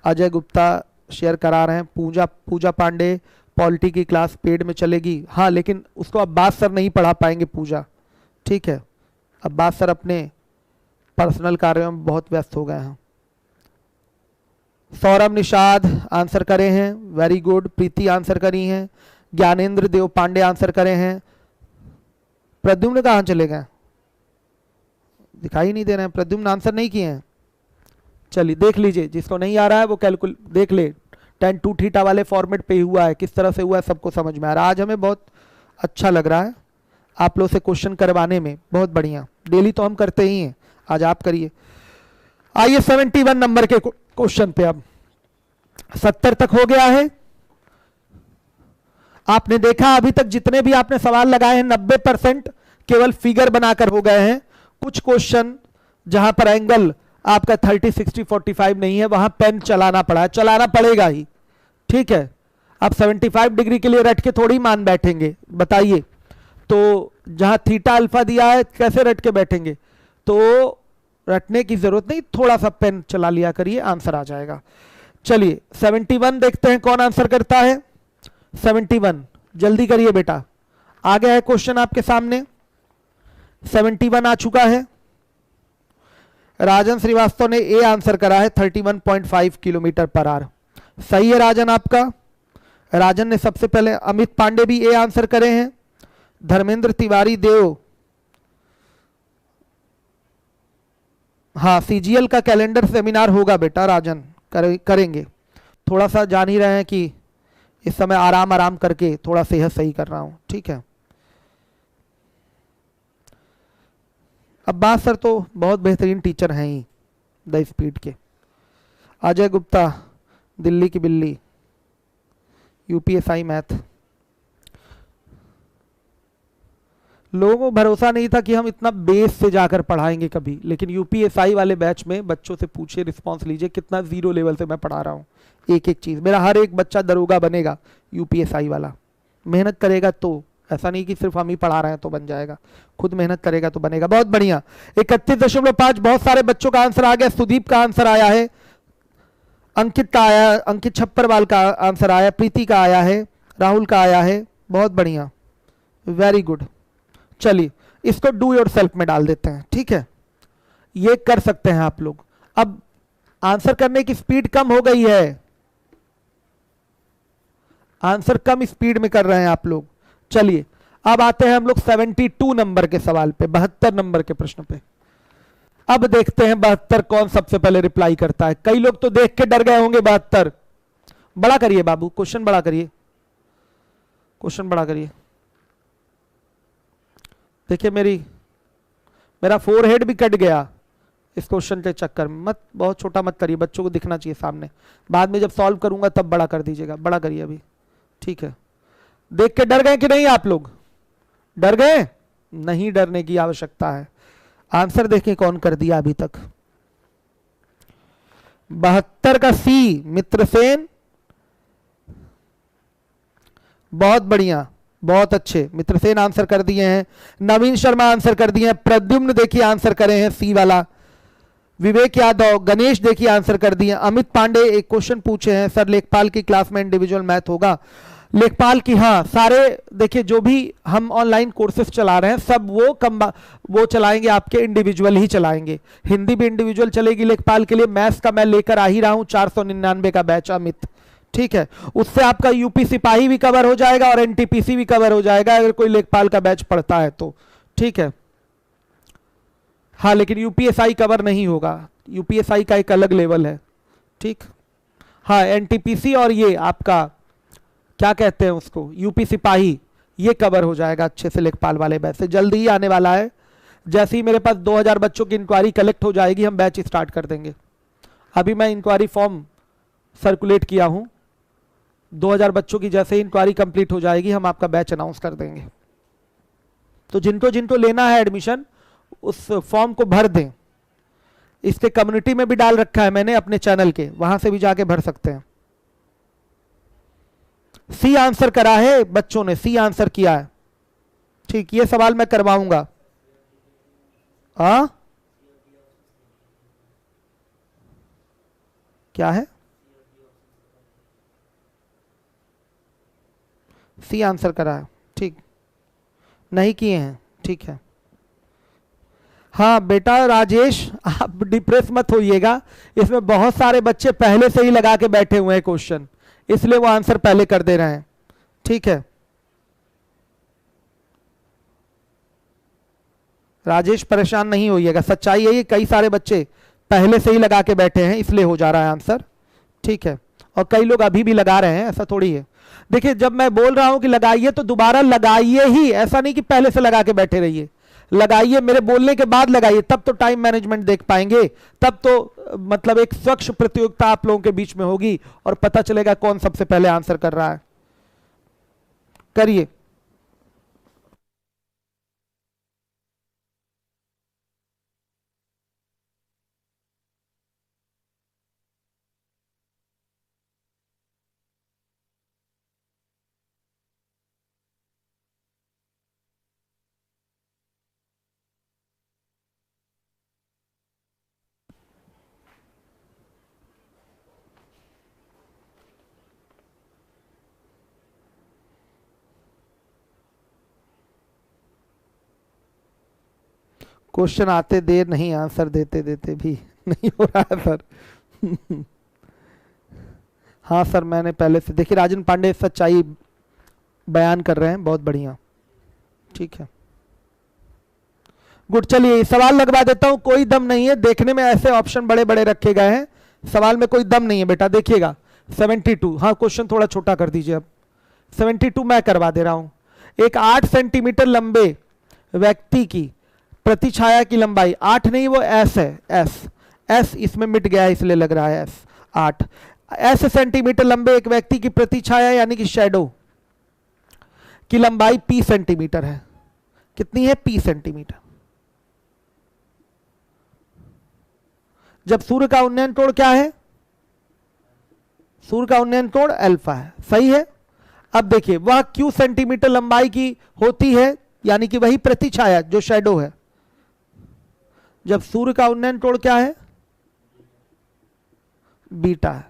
अजय गुप्ता शेयर करा रहे हैं। पूजा पांडे पॉलिटी की क्लास पेड में चलेगी, हाँ, लेकिन उसको अब्बास सर नहीं पढ़ा पाएंगे पूजा। ठीक है, अब्बास सर अपने पर्सनल कार्यों में बहुत व्यस्त हो गए हैं। सौरभ निषाद आंसर करे हैं, वेरी गुड। प्रीति आंसर करी हैं, ज्ञानेंद्र देव पांडे आंसर करे हैं। प्रद्युम्न कहाँ चले गए, दिखाई नहीं दे रहे हैं। प्रद्युम्न आंसर नहीं किए हैं, चलिए देख लीजिए, जिसको नहीं आ रहा है वो कैलकुलेट देख ले। tan 2 थीटा वाले फॉर्मेट पे ही हुआ है, किस तरह से हुआ है सबको समझ में आ रहा है। आज हमें बहुत अच्छा लग रहा है आप लोग से क्वेश्चन करवाने में, बहुत बढ़िया। डेली तो हम करते ही हैं, आज आप करिए। आइए 71 नंबर के क्वेश्चन पे, अब 70 तक हो गया है। आपने देखा अभी तक जितने भी आपने सवाल लगाए हैं 90% केवल फिगर बनाकर हो गए हैं। कुछ क्वेश्चन जहां पर एंगल आपका 30, 60, 45 नहीं है, वहां पेन चलाना पड़ा है, चलाना पड़ेगा ही। ठीक है, आप 75 डिग्री के लिए रट के थोड़ी मान बैठेंगे, बताइए। तो जहां थीटा अल्फा दिया है कैसे रट के बैठेंगे, तो रटने की जरूरत नहीं, थोड़ा सा पेन चला लिया करिए, आंसर आ जाएगा। चलिए 71 देखते हैं कौन आंसर करता है। 71 जल्दी करिए बेटा, आ गया है क्वेश्चन आपके सामने। 71 आ चुका है। राजन श्रीवास्तव ने ए आंसर करा है 31.5 किलोमीटर पर आवर। सही है राजन आपका। राजन ने सबसे पहले, अमित पांडे भी ए आंसर करे हैं। धर्मेंद्र तिवारी देव, हाँ सीजीएल का कैलेंडर सेमिनार होगा बेटा राजन, करेंगे। थोड़ा सा जान ही रहे हैं कि इस समय आराम आराम करके थोड़ा सेहत सही कर रहा हूँ, ठीक है। अब्बास सर तो बहुत बेहतरीन टीचर हैं ही द स्पीड के। अजय गुप्ता दिल्ली की बिल्ली, यूपीएसआई मैथ। लोगों को भरोसा नहीं था कि हम इतना बेस से जाकर पढ़ाएंगे कभी, लेकिन यूपीएसआई वाले बैच में बच्चों से पूछिए, रिस्पांस लीजिए, कितना जीरो लेवल से मैं पढ़ा रहा हूँ। एक एक चीज, मेरा हर एक बच्चा दरोगा बनेगा यूपीएसआई वाला। मेहनत करेगा तो, ऐसा नहीं कि सिर्फ हम ही पढ़ा रहे हैं तो बन जाएगा, खुद मेहनत करेगा तो बनेगा। बहुत बढ़िया, 31.5। बहुत सारे बच्चों का आंसर आ गया। सुदीप का आंसर आया है, अंकित का आया, अंकित छप्परवाल का आंसर आया, प्रीति का आया है, राहुल का आया है। बहुत बढ़िया, वेरी गुड। चलिए इसको डू योर सेल्फ में डाल देते हैं, ठीक है। ये कर सकते हैं आप लोग। अब आंसर करने की स्पीड कम हो गई है, आंसर कम स्पीड में कर रहे हैं आप लोग। चलिए अब आते हैं हम लोग 72 नंबर के सवाल पे, 72 नंबर के प्रश्न पे। अब देखते हैं 72 कौन सबसे पहले रिप्लाई करता है। कई लोग तो देख के डर गए होंगे 72। बड़ा करिए बाबू, क्वेश्चन बड़ा करिए, क्वेश्चन बड़ा करिए। देखिए मेरा फोरहेड भी कट गया इस क्वेश्चन के चक्कर में। मत बहुत छोटा मत करिए, बच्चों को दिखना चाहिए सामने। बाद में जब सॉल्व करूंगा तब बड़ा कर दीजिएगा, बड़ा करिए अभी, ठीक है। देख के डर गए कि नहीं आप लोग? डर गए? नहीं डरने की आवश्यकता है। आंसर देखें कौन कर दिया अभी तक। 72 का सी मित्रसेन, बहुत बढ़िया, बहुत अच्छे। मित्रसेन आंसर कर दिए हैं, नवीन शर्मा आंसर कर दिए हैं, प्रद्युम्न देखिए आंसर करे हैं सी वाला, विवेक यादव, गणेश देखिए आंसर कर दिए। अमित पांडे एक क्वेश्चन पूछे हैं, सर लेखपाल की क्लास में इंडिविजुअल मैथ होगा? लेखपाल की, हाँ सारे देखिए जो भी हम ऑनलाइन कोर्सेज चला रहे हैं सब वो चलाएंगे, आपके इंडिविजुअल ही चलाएंगे। हिंदी भी इंडिविजुअल चलेगी लेखपाल के लिए। मैथ्स का मैं लेकर आ ही रहा हूं 499 का बैच अमित, ठीक है। उससे आपका यूपी सिपाही भी कवर हो जाएगा और एनटीपीसी भी कवर हो जाएगा अगर कोई लेखपाल का बैच पढ़ता है तो, ठीक है। हाँ लेकिन यूपीएसआई कवर नहीं होगा, यूपीएसआई का एक अलग लेवल है, ठीक। हाँ एनटीपीसी और ये आपका क्या कहते हैं उसको, यूपी सिपाही, ये कवर हो जाएगा अच्छे से लेखपाल वाले बैच से। जल्दी ही आने वाला है, जैसे ही मेरे पास 2000 बच्चों की इंक्वायरी कलेक्ट हो जाएगी हम बैच स्टार्ट कर देंगे। अभी मैं इंक्वायरी फॉर्म सर्कुलेट किया हूं, 2000 बच्चों की जैसे ही इंक्वायरी कंप्लीट हो जाएगी हम आपका बैच अनाउंस कर देंगे। तो जिनको जिनको लेना है एडमिशन उस फॉर्म को भर दें। इसके कम्युनिटी में भी डाल रखा है मैंने अपने चैनल के, वहां से भी जाके भर सकते हैं। सी आंसर करा है बच्चों ने, सी आंसर किया है, ठीक। ये सवाल मैं करवाऊंगा। क्या है? सी आंसर करा है, ठीक। नहीं किए हैं, ठीक है। हाँ बेटा राजेश आप डिप्रेस मत होइएगा, इसमें बहुत सारे बच्चे पहले से ही लगा के बैठे हुए हैं क्वेश्चन, इसलिए वो आंसर पहले कर दे रहे हैं, ठीक है। राजेश परेशान नहीं होइएगा, सच्चाई है ये, कई सारे बच्चे पहले से ही लगा के बैठे हैं इसलिए हो जा रहा है आंसर, ठीक है। और कई लोग अभी भी लगा रहे हैं, ऐसा थोड़ी है। देखिए जब मैं बोल रहा हूं कि लगाइए तो दोबारा लगाइए ही, ऐसा नहीं कि पहले से लगा के बैठे रहिए। लगाइए, मेरे बोलने के बाद लगाइए, तब तो टाइम मैनेजमेंट देख पाएंगे, तब तो मतलब एक स्वच्छ प्रतियोगिता आप लोगों के बीच में होगी और पता चलेगा कौन सबसे पहले आंसर कर रहा है। करिए। क्वेश्चन आते देर नहीं, आंसर देते देते भी नहीं हो रहा है सर। हाँ सर मैंने पहले से, देखिए राजन पांडे सच्चाई बयान कर रहे हैं, बहुत बढ़िया, ठीक है। गुड, चलिए सवाल लगवा देता हूं, कोई दम नहीं है देखने में, ऐसे ऑप्शन बड़े बड़े रखे गए हैं, सवाल में कोई दम नहीं है बेटा, देखिएगा 72, हाँ क्वेश्चन थोड़ा छोटा कर दीजिए अब, 72 मैं करवा दे रहा हूं। एक 8 सेंटीमीटर लंबे व्यक्ति की प्रतिछाया की लंबाई 8 नहीं, वो एस है, एस इसमें मिट गया है इसलिए लग रहा है एस, 8 एस सेंटीमीटर लंबे एक व्यक्ति की प्रतिछाया यानी कि शैडो की लंबाई पी सेंटीमीटर है। कितनी है? P centimetre. जब सूर्य का उन्नयन कोण क्या है? सूर्य का उन्नयन कोण अल्फा है, सही है। अब देखिए वह क्यू सेंटीमीटर लंबाई की होती है, यानी कि वही प्रतिछाया जो शैडो है, जब सूर्य का उन्नयन कोण क्या है? बीटा है।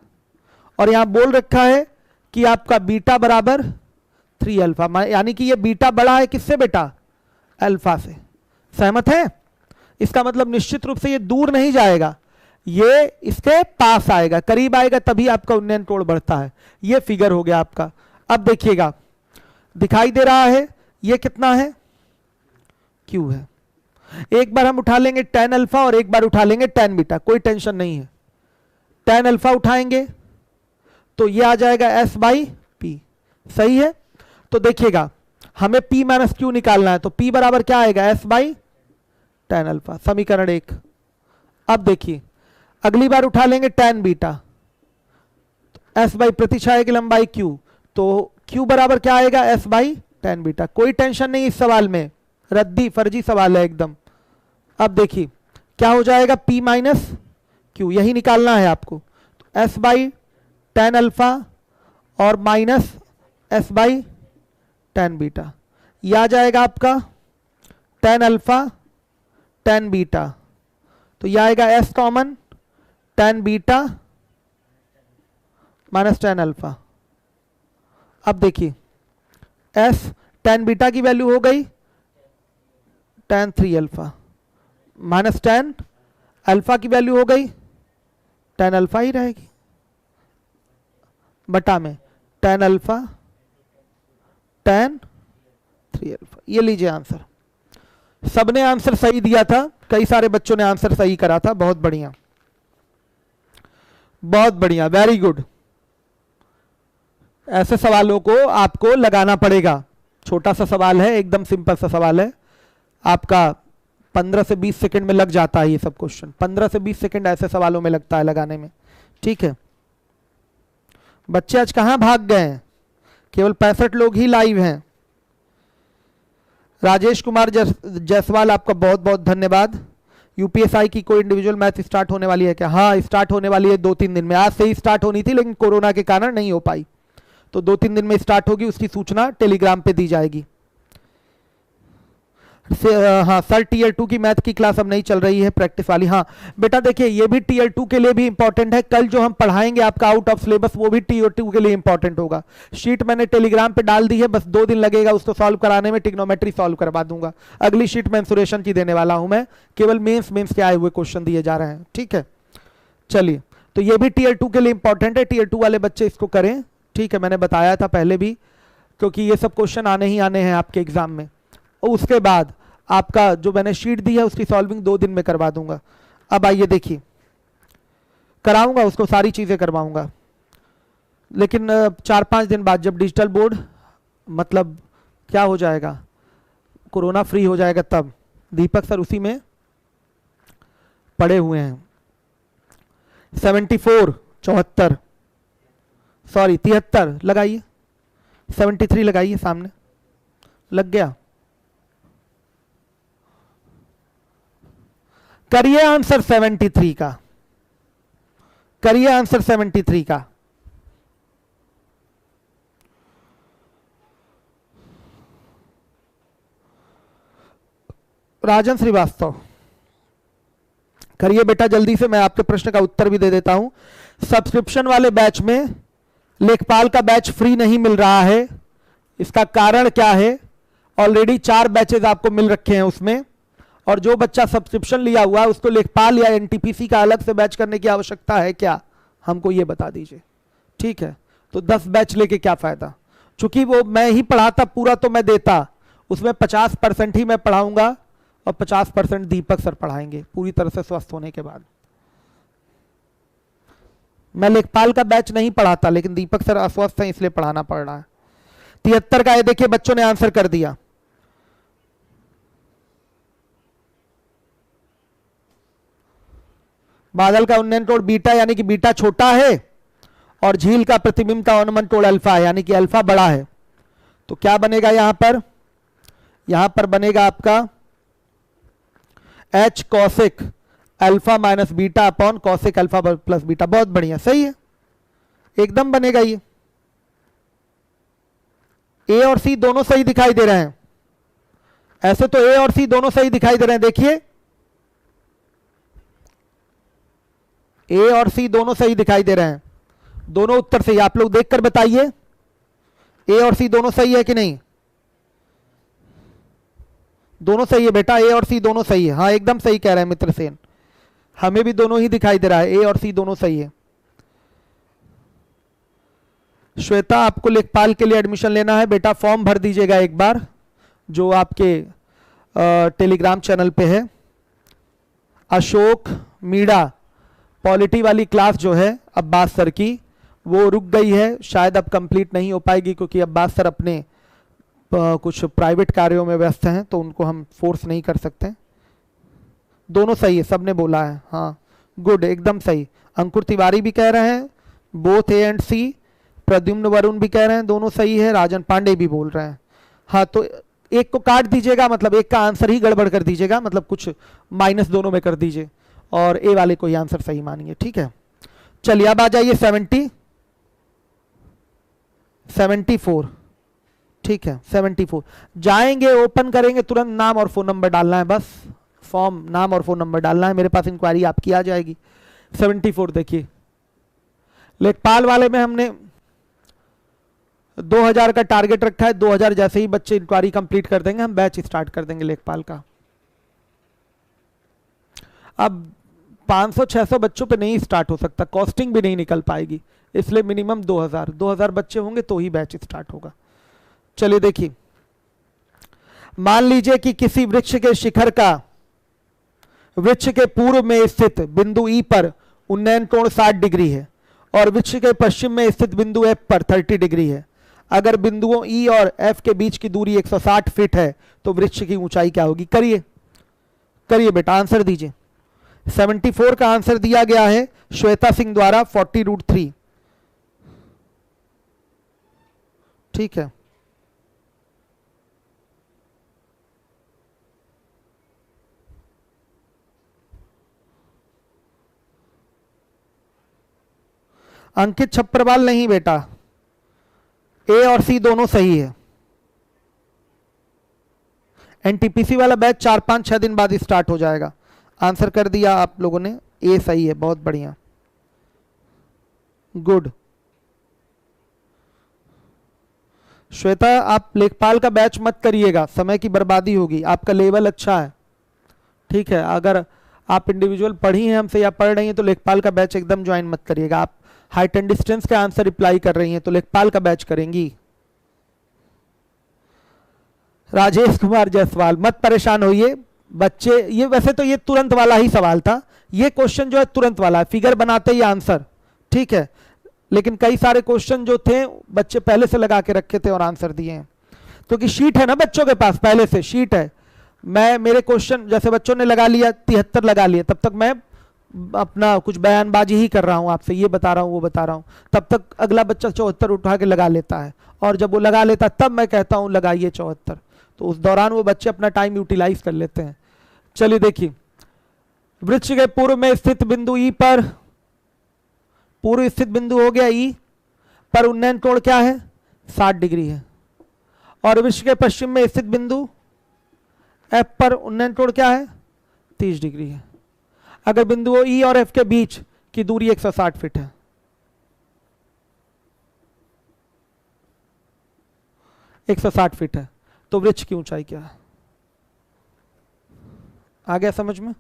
और यहां बोल रखा है कि आपका बीटा बराबर 3 अल्फा, यानी कि ये बीटा बड़ा है किससे बेटा? अल्फा से। सहमत है? इसका मतलब निश्चित रूप से ये दूर नहीं जाएगा, ये इसके पास आएगा, करीब आएगा, तभी आपका उन्नयन कोण बढ़ता है। ये फिगर हो गया आपका। अब देखिएगा दिखाई दे रहा है ये कितना है? क्यू है। एक बार हम उठा लेंगे tan अल्फा और एक बार उठा लेंगे tan बीटा, कोई टेंशन नहीं है। tan अल्फा उठाएंगे तो ये आ जाएगा s बाई पी, सही है। तो देखिएगा हमें p माइनस क्यू निकालना है, तो p बराबर क्या आएगा? s बाई tan अल्फा, समीकरण 1। अब देखिए अगली बार उठा लेंगे tan बीटा, s बाई प्रतिछाया की लंबाई q, तो q बराबर क्या आएगा? s by tan beta. कोई टेंशन नहीं इस सवाल में, रद्दी फर्जी सवाल है एकदम। अब देखिए क्या हो जाएगा? p माइनस क्यू, यही निकालना है आपको। तो s बाई tan अल्फा और minus s by tan beta, यह आ जाएगा आपका tan अल्फा tan बीटा, तो यह आएगा s common, tan beta minus tan alpha. अब देखिए s tan बीटा की वैल्यू हो गई tan 3 alpha, minus tan alpha की वैल्यू हो गई tan अल्फा ही रहेगी, बटा में tan अल्फा tan 3 अल्फा। ये लीजिए आंसर। सबने आंसर सही दिया था, कई सारे बच्चों ने आंसर सही करा था, बहुत बढ़िया बहुत बढ़िया, वेरी गुड। ऐसे सवालों को आपको लगाना पड़ेगा। छोटा सा सवाल है, एकदम सिंपल सा सवाल है, आपका 15 से 20 सेकंड में लग जाता है ये सब क्वेश्चन, 15 से 20 सेकंड ऐसे सवालों में लगता है लगाने में, ठीक है। बच्चे आज कहां भाग गए हैं? केवल 65 लोग ही लाइव हैं। राजेश कुमार जायसवाल, आपका बहुत बहुत धन्यवाद। यूपीएसआई की कोई इंडिविजुअल मैथ स्टार्ट होने वाली है क्या? हाँ स्टार्ट होने वाली है 2-3 दिन में। आज से ही स्टार्ट होनी थी लेकिन कोरोना के कारण नहीं हो पाई, तो 2-3 दिन में स्टार्ट होगी, उसकी सूचना टेलीग्राम पे दी जाएगी। हाँ सर टीयर 2 की मैथ की क्लास अब नहीं चल रही है, प्रैक्टिस वाली। हाँ बेटा देखिए ये भी टीयर 2 के लिए भी इंपॉर्टेंट है, कल जो हम पढ़ाएंगे आपका आउट ऑफ सिलेबस वो भी टीयर 2 के लिए इंपॉर्टेंट होगा। शीट मैंने टेलीग्राम पे डाल दी है, बस 2 दिन लगेगा उसको सॉल्व कराने में, ट्रिग्नोमेट्री सॉल्व करवा दूंगा। अगली शीट मेंसुरेशन की देने वाला हूं मैं, केवल मेंस के आए हुए क्वेश्चन दिए जा रहे हैं, ठीक है। चलिए तो ये भी टीयर 2 के लिए इंपॉर्टेंट है, टीयर 2 वाले बच्चे इसको करें, ठीक है। मैंने बताया था पहले भी, क्योंकि ये सब क्वेश्चन आने ही आने हैं आपके एग्जाम में। और उसके बाद आपका जो मैंने शीट दी है उसकी सॉल्विंग 2 दिन में करवा दूंगा। अब आइए देखिए, कराऊंगा उसको, सारी चीजें करवाऊंगा, लेकिन 4-5 दिन बाद जब डिजिटल बोर्ड मतलब क्या हो जाएगा, कोरोना फ्री हो जाएगा, तब दीपक सर उसी में पड़े हुए हैं। 74 सॉरी 73 लगाइए, 73 लगाइए, सामने लग गया। करिए आंसर 73 का, करिए आंसर 73 का। राजन श्रीवास्तव करिए बेटा जल्दी से, मैं आपके प्रश्न का उत्तर भी दे देता हूं। सब्सक्रिप्शन वाले बैच में लेखपाल का बैच फ्री नहीं मिल रहा है, इसका कारण क्या है? ऑलरेडी 4 बैचेज आपको मिल रखे हैं उसमें, और जो बच्चा सब्सक्रिप्शन लिया हुआ है उसको लेखपाल या एनटीपीसी का अलग से बैच करने की आवश्यकता है क्या? हमको ये बता दीजिए, ठीक है। तो 10 बैच लेके क्या फायदा, चूंकि वो मैं ही पढ़ाता पूरा तो मैं देता, उसमें 50% ही मैं पढ़ाऊंगा और 50% दीपक सर पढ़ाएंगे पूरी तरह से स्वस्थ होने के बाद। मैं लेखपाल का बैच नहीं पढ़ाता, लेकिन दीपक सर अस्वस्थ हैं इसलिए पढ़ाना पड़ रहा है। 73 का ये देखिए बच्चों ने आंसर कर दिया। बादल का उन्नयन कोण बीटा यानी कि बीटा छोटा है और झील का प्रतिबिंब का अनुमान कोण अल्फा है यानी कि अल्फा बड़ा है। तो क्या बनेगा यहां पर बनेगा आपका h cosec alpha minus beta upon cosec alpha plus beta. बहुत बढ़िया, सही है, एकदम बनेगा ये। ए और सी दोनों सही दिखाई दे रहे हैं। ऐसे तो ए और सी दोनों सही दिखाई दे रहे हैं, देखिए ए और सी दोनों सही दिखाई दे रहे हैं, दोनों उत्तर सही। आप लोग देखकर बताइए ए और सी दोनों सही है कि नहीं। दोनों सही है बेटा, ए और सी दोनों सही है। हाँ एकदम सही कह रहे हैं मित्र सेन, हमें भी दोनों ही दिखाई दे रहा है, ए और सी दोनों सही है। श्वेता आपको लेखपाल के लिए एडमिशन लेना है बेटा, फॉर्म भर दीजिएगा एक बार जो आपके टेलीग्राम चैनल पे है। अशोक मीणा पॉलिटी वाली क्लास जो है अब्बास सर की वो रुक गई है, शायद अब कंप्लीट नहीं हो पाएगी क्योंकि अब्बास सर अपने कुछ प्राइवेट कार्यों में व्यस्त हैं, तो उनको हम फोर्स नहीं कर सकते। दोनों सही है, सबने बोला है, हाँ गुड, एकदम सही। अंकुर तिवारी भी कह रहे हैं बोथ ए एंड सी, प्रद्युम्न वरुण भी कह रहे हैं दोनों सही है, राजन पांडे भी बोल रहे हैं। हाँ तो एक को काट दीजिएगा, मतलब एक का आंसर ही गड़बड़ कर दीजिएगा, मतलब कुछ माइनस दोनों में कर दीजिए और ए वाले को ही आंसर सही मानिए, ठीक है। चलिए अब आ जाइए 74, ठीक है 74। जाएंगे ओपन करेंगे, तुरंत नाम और फोन नंबर डालना है, बस फॉर्म नाम और फोन नंबर डालना है, मेरे पास इंक्वायरी आपकी आ जाएगी। 74 देखिए, लेखपाल वाले में हमने 2000 का टारगेट रखा है, 2000 जैसे ही बच्चे इंक्वायरी कंप्लीट कर देंगे हम बैच स्टार्ट कर देंगे लेखपाल का। अब 500-600 बच्चों पे नहीं स्टार्ट हो सकता, कॉस्टिंग भी नहीं निकल पाएगी, इसलिए मिनिमम 2000 बच्चे होंगे तो ही बैच स्टार्ट होगा। चलिए देखिए, मान लीजिए कि किसी वृक्ष के शिखर का वृक्ष के पूर्व में स्थित बिंदु ई पर उन्नयन कोण 60 डिग्री है और वृक्ष के पश्चिम में स्थित बिंदु एफ पर 30 डिग्री है। अगर बिंदुओं ई और एफ के बीच की दूरी 160 फीट है तो वृक्ष की ऊंचाई क्या होगी। करिए बेटा, आंसर दीजिए। 74 का आंसर दिया गया है श्वेता सिंह द्वारा 40√3, ठीक है। अंकित छप्परवाल नहीं बेटा, ए और सी दोनों सही है। एनटीपीसी वाला बैच 4-5-6 दिन बाद स्टार्ट हो जाएगा। आंसर कर दिया आप लोगों ने, ए सही है, बहुत बढ़िया, गुड। श्वेता आप लेखपाल का बैच मत करिएगा, समय की बर्बादी होगी, आपका लेवल अच्छा है, ठीक है। अगर आप इंडिविजुअल पढ़ी हैं हमसे या पढ़ रही हैं तो लेखपाल का बैच एकदम ज्वाइन मत करिएगा। आप हाइट एंड डिस्टेंस के आंसर रिप्लाई कर रही हैं तो लेखपाल का बैच करेंगी। राजेश कुमार जायसवाल, मत परेशान होइए बच्चे, ये वैसे तो ये तुरंत वाला ही सवाल था, ये क्वेश्चन जो है तुरंत वाला है, फिगर बनाते ही आंसर, ठीक है। लेकिन कई सारे क्वेश्चन जो थे बच्चे पहले से लगा के रखे थे और आंसर दिए हैं, क्योंकि शीट है ना बच्चों के पास, पहले से शीट है। मेरे क्वेश्चन जैसे बच्चों ने लगा लिया 73 लगा लिए, तब तक मैं अपना कुछ बयानबाजी ही कर रहा हूं, आपसे ये बता रहा हूं वो बता रहा हूं, तब तक अगला बच्चा 74 उठा के लगा लेता है, और जब वो लगा लेता तब मैं कहता हूं लगाइए 74, तो उस दौरान वो बच्चे अपना टाइम यूटिलाइज कर लेते हैं। चलिए देखिए, वृक्ष के पूर्व में स्थित बिंदु ई पर, पूर्व स्थित बिंदु हो गया ई पर उन्नयन कोण क्या है 60 डिग्री है, और वृक्ष के पश्चिम में स्थित बिंदु एफ पर उन्नयन कोण क्या है 30 डिग्री है। अगर बिंदुओं ई और एफ के बीच की दूरी 160 फीट है, तो वृक्ष की ऊंचाई क्या है। आ गया समझ में?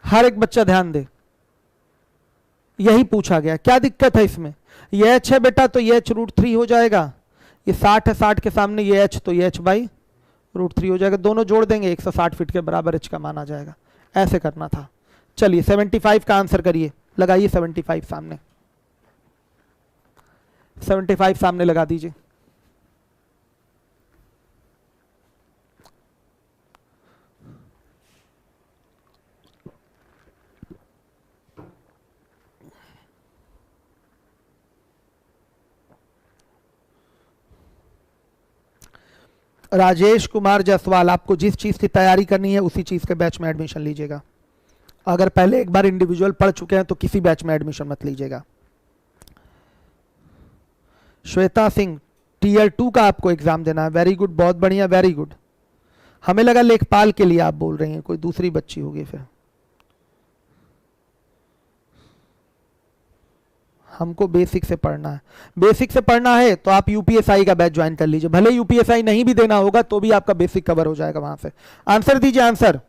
हर एक बच्चा ध्यान दे, यही पूछा गया, क्या दिक्कत है इसमें। ये h है बेटा तो ये h √3 हो जाएगा, ये 60 है, 60 के सामने ये h तो ये h/√3 √3 हो जाएगा, दोनों जोड़ देंगे 160 फीट के बराबर h का मान आ जाएगा। ऐसे करना था। चलिए 75 का आंसर करिए, लगाइए 75 सामने, 75 सामने लगा दीजिए। राजेश कुमार जायसवाल, आपको जिस चीज की तैयारी करनी है उसी चीज के बैच में एडमिशन लीजिएगा। अगर पहले एक बार इंडिविजुअल पढ़ चुके हैं तो किसी बैच में एडमिशन मत लीजिएगा। श्वेता सिंह, टीयर 2 का आपको एग्जाम देना है। वेरी गुड, बहुत बढ़िया, वेरी गुड। हमें लगा लेखपाल के लिए आप बोल रही हैं, कोई दूसरी बच्ची होगी फिर। हमको बेसिक से पढ़ना है। बेसिक से पढ़ना है तो आप यूपीएसआई का बैच ज्वाइन कर लीजिए, भले यूपीएसआई नहीं भी देना होगा तो भी आपका बेसिक कवर हो जाएगा वहां से। आंसर दीजिए, आंसर।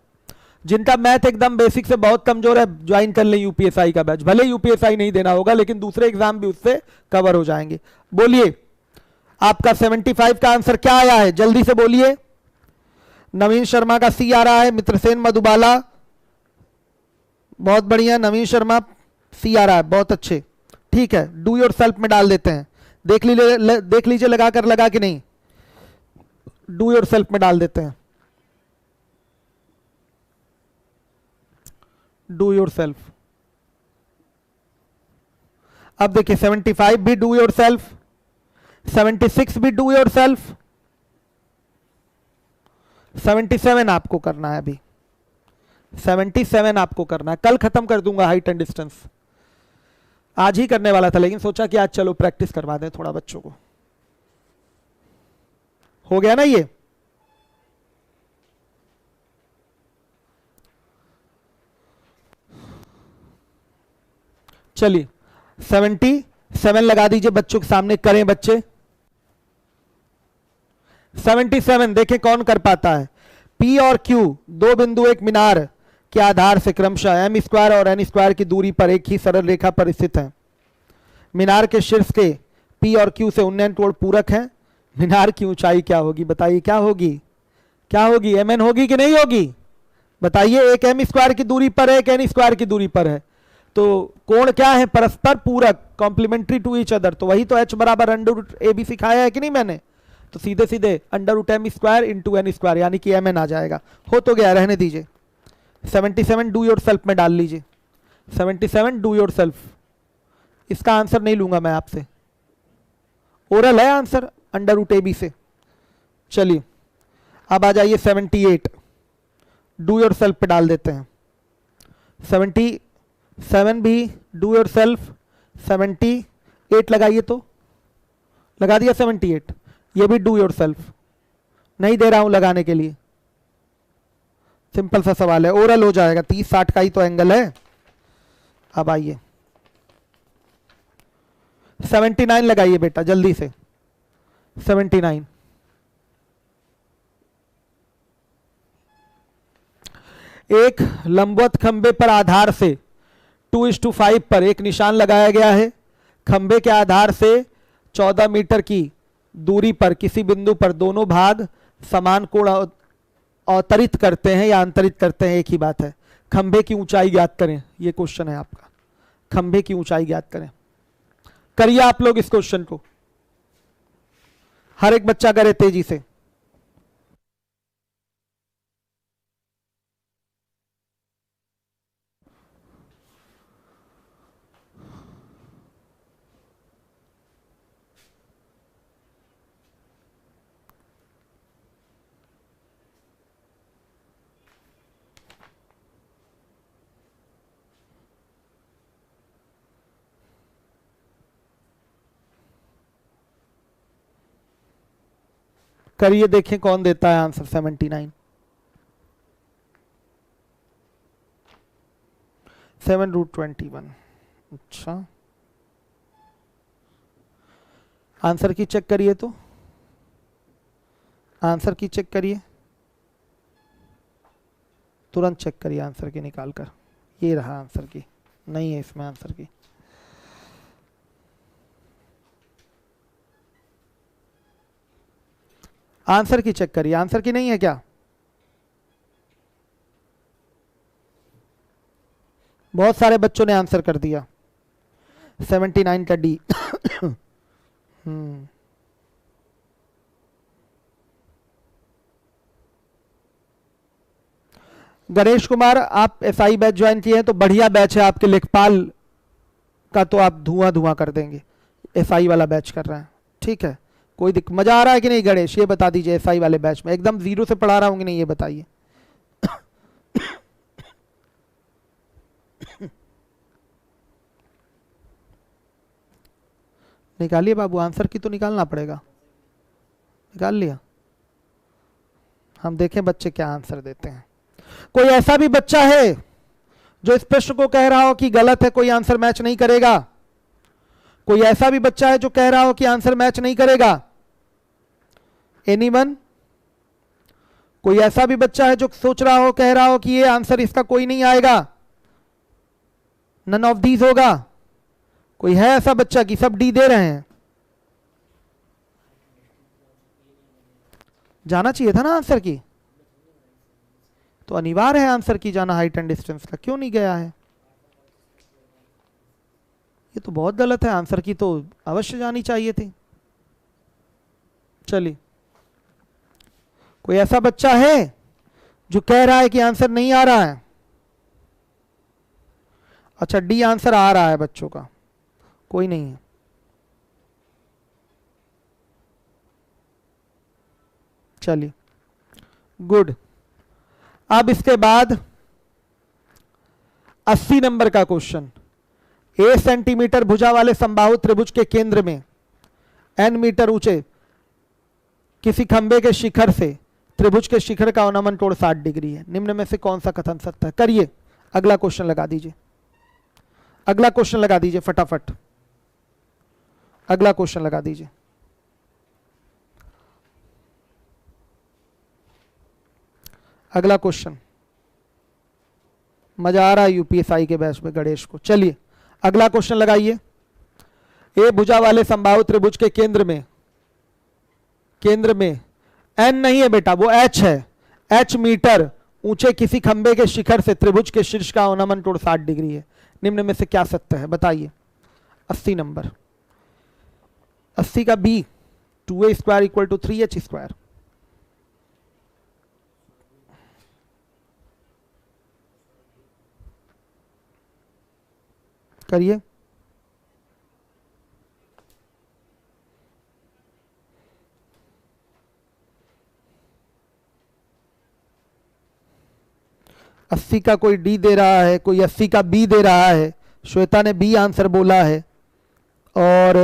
जिनका मैथ एकदम बेसिक से बहुत कमजोर है ज्वाइन कर ले यूपीएसआई का बैच, भले यूपीएसआई नहीं देना होगा लेकिन दूसरे एग्जाम भी उससे कवर हो जाएंगे। बोलिए आपका 75 का आंसर क्या आया है, जल्दी से बोलिए। नवीन शर्मा का सी आ रहा है, मित्रसेन मधुबाला, बहुत बढ़िया, नवीन शर्मा सी आ रहा है, बहुत अच्छे, ठीक है। डू योर सेल्फ में डाल देते हैं, देख लीजिए लगाकर, लगा कि नहीं। डू योर सेल्फ में डाल देते हैं, डू योर सेल्फ। अब देखिए 75 भी डू योर सेल्फ, 76 भी डू योर सेल्फ, 77 आपको करना है अभी, 77 आपको करना है। कल खत्म कर दूंगा हाइट एंड डिस्टेंस, आज ही करने वाला था लेकिन सोचा कि आज चलो प्रैक्टिस करवा दें थोड़ा बच्चों को। हो गया ना ये। चलिए 77 लगा दीजिए बच्चों के सामने, करें बच्चे। 77 देखें कौन कर पाता है। P और Q दो बिंदु एक मीनार के आधार से क्रमशः m² और n² की दूरी पर एक ही सरल रेखा पर स्थित है। मीनार के शीर्ष के P और Q से उन्नयन कोण पूरक है। मीनार की ऊंचाई क्या होगी, बताइए क्या होगी, क्या होगी, mn होगी कि नहीं होगी, बताइए। एक m² की दूरी पर है, एक n² की दूरी पर है, तो कोण क्या है, परस्पर पूरक, कॉम्प्लीमेंट्री टू ईच अदर। तो वही तो h बराबर √AB सिखाया है कि नहीं मैंने, तो सीधे सीधे √m² इंटू n², यानी कि mn आ जाएगा। हो तो गया, रहने दीजिए। 77 डू योर सेल्फ में डाल लीजिए, 77 डू योर सेल्फ। इसका आंसर नहीं लूंगा मैं आपसे, ओरल है आंसर √AB से। चलिए अब आ जाइए 78, डू योर सेल्फ पे डाल देते हैं। 77 भी डू योर सेल्फ, 78 लगाइए, तो लगा दिया 78। ये भी डू योर सेल्फ, नहीं दे रहा हूं लगाने के लिए, सिंपल सा सवाल है, ओरल हो जाएगा, 30-60 का ही तो एंगल है। अब आइए 79 लगाइए बेटा जल्दी से, 79। एक लंबवत खंबे पर आधार से 2:5 पर एक निशान लगाया गया है। खंबे के आधार से 14 मीटर की दूरी पर किसी बिंदु पर दोनों भाग समान कोण अवतरित करते हैं या अंतरित करते हैं, एक ही बात है। खंबे की ऊंचाई ज्ञात करें, ये क्वेश्चन है आपका। खंबे की ऊंचाई ज्ञात करें, करिए आप लोग इस क्वेश्चन को, हर एक बच्चा करे तेजी से। करिए, देखें कौन देता है आंसर 79। 7√21। अच्छा, आंसर की चेक करिए, तो आंसर की चेक करिए, तुरंत चेक करिए आंसर की निकाल कर। ये रहा आंसर की, नहीं है इसमें आंसर की। आंसर की चेक करिए, आंसर की नहीं है क्या? बहुत सारे बच्चों ने आंसर कर दिया। 79 का डी। गणेश कुमार, आप एसआई बैच ज्वाइन किए हैं तो बढ़िया बैच है आपके, लेखपाल का तो आप धुआं धुआं कर देंगे। एसआई वाला बैच कर रहे हैं, ठीक है। कोई मजा आ रहा है कि नहीं गणेश, ये बता दीजिए। एसआई वाले बैच में एकदम जीरो से पढ़ा रहा हूँ कि नहीं, ये बताइए। निकालिए बाबू, आंसर की तो निकालना पड़ेगा। निकाल लिया? हम देखें बच्चे क्या आंसर देते हैं। कोई ऐसा भी बच्चा है जो इस प्रश्न को कह रहा हो कि गलत है, कोई आंसर मैच नहीं करेगा? कोई ऐसा भी बच्चा है जो कह रहा हो कि आंसर मैच नहीं करेगा? एनीवन? कोई ऐसा भी बच्चा है जो सोच रहा हो, कह रहा हो कि ये आंसर इसका कोई नहीं आएगा, नन ऑफ दीज होगा? कोई है ऐसा बच्चा कि सब डी दे रहे हैं? जाना चाहिए था ना आंसर की, तो अनिवार्य है आंसर की जाना हाइट एंड डिस्टेंस का, क्यों नहीं गया है? ये तो बहुत गलत है, आंसर की तो अवश्य जानी चाहिए थी। चलिए, कोई ऐसा बच्चा है जो कह रहा है कि आंसर नहीं आ रहा है? अच्छा, डी आंसर आ रहा है बच्चों का, कोई नहीं है। चलिए, गुड। अब इसके बाद 80 नंबर का क्वेश्चन। ए सेंटीमीटर भुजा वाले समबाहु त्रिभुज के केंद्र में एन मीटर ऊंचे किसी खंबे के शिखर से त्रिभुज के शिखर का अवनमन कोण 60 डिग्री है। निम्न में से कौन सा कथन सत्य है? करिए, अगला क्वेश्चन लगा दीजिए। अगला क्वेश्चन लगा दीजिए फटाफट, अगला क्वेश्चन लगा दीजिए। अगला क्वेश्चन। मजा आ रहा है यूपीएसआई के बैच में गणेश को। चलिए, अगला क्वेश्चन लगाइए। ए भुजा वाले समबाहु त्रिभुज के केंद्र में एन नहीं है बेटा, वो एच है। एच मीटर ऊंचे किसी खंबे के शिखर से त्रिभुज के शीर्ष का अवनमन कोण 60 डिग्री है। निम्न में से क्या सत्य है? बताइए। 80 नंबर। 80 का b, 2a square equal to 3h square. करिए। अस्सी का कोई डी दे रहा है, कोई 80 का बी दे रहा है। श्वेता ने बी आंसर बोला है और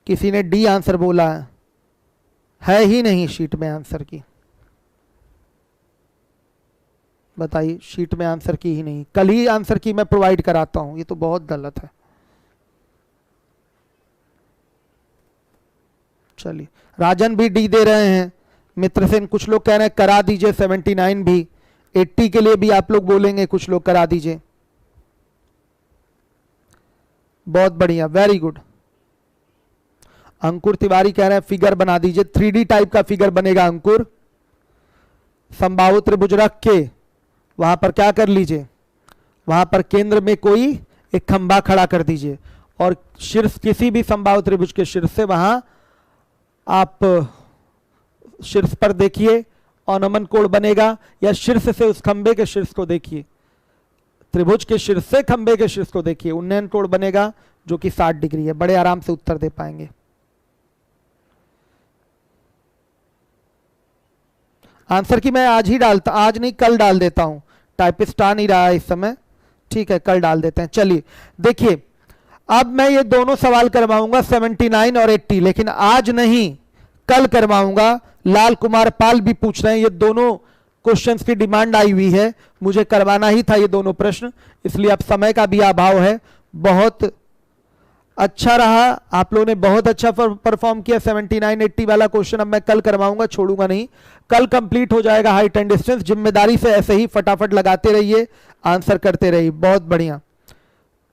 किसी ने डी आंसर बोला है ही नहीं शीट में आंसर की। बताइए, शीट में आंसर की ही नहीं, कल ही आंसर की मैं प्रोवाइड कराता हूं, ये तो बहुत गलत है। चलिए, राजन भी डी दे रहे हैं, मित्रसेन कुछ लोग कह रहे हैं करा दीजिए 79 भी, 80 के लिए भी आप लोग बोलेंगे, कुछ लोग करा दीजिए। बहुत बढ़िया, वेरी गुड। अंकुर तिवारी कह रहे हैं फिगर बना दीजिए, 3D टाइप का फिगर बनेगा अंकुर। समबाहु त्रिभुज रख के वहां पर क्या कर लीजिए, वहां पर केंद्र में कोई एक खंबा खड़ा कर दीजिए और शीर्ष किसी भी समबाहु त्रिभुज के शीर्ष से वहां आप शीर्ष पर देखिए अवनमन कोण बनेगा, या शीर्ष से उस खंबे के शीर्ष को देखिए, त्रिभुज के शीर्ष से खंबे के शीर्ष को देखिए, उन्नयन कोण बनेगा जो कि 60 डिग्री है। बड़े आराम से उत्तर दे पाएंगे। आंसर की मैं आज ही डालता, आज नहीं कल डाल देता हूं, टाइपिस्ट आ नहीं रहा है इस समय, ठीक है कल डाल देते हैं। चलिए देखिए, अब मैं ये दोनों सवाल करवाऊंगा 79 और 80, लेकिन आज नहीं कल करवाऊंगा। लाल कुमार पाल भी पूछ रहे हैं, ये दोनों क्वेश्चंस की डिमांड आई हुई है, मुझे करवाना ही था ये दोनों प्रश्न, इसलिए अब समय का भी अभाव है। बहुत अच्छा रहा, आप लोगों ने बहुत अच्छा परफॉर्म किया। 79 80 वाला क्वेश्चन अब मैं कल करवाऊंगा, छोड़ूंगा नहीं, कल कंप्लीट हो जाएगा हाइट एंड डिस्टेंस। जिम्मेदारी से ऐसे ही फटाफट लगाते रहिए, आंसर करते रहिए। बहुत बढ़िया,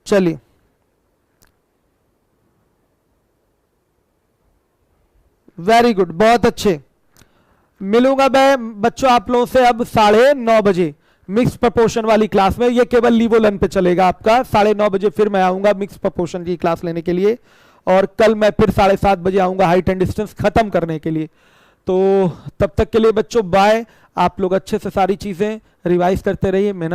चलिए वेरी गुड, बहुत अच्छे। मिलूंगा मैं बच्चों आप लोगों से अब 9:30 बजे मिक्स प्रपोर्शन वाली क्लास में। ये केवल लीवोलन पे चलेगा आपका। 9:30 बजे फिर मैं आऊंगा मिक्स प्रपोर्शन की क्लास लेने के लिए, और कल मैं फिर 7:30 बजे आऊंगा हाइट एंड डिस्टेंस खत्म करने के लिए। तो तब तक के लिए बच्चों बाय। आप लोग अच्छे से सारी चीजें रिवाइज करते रहिए, मेहनत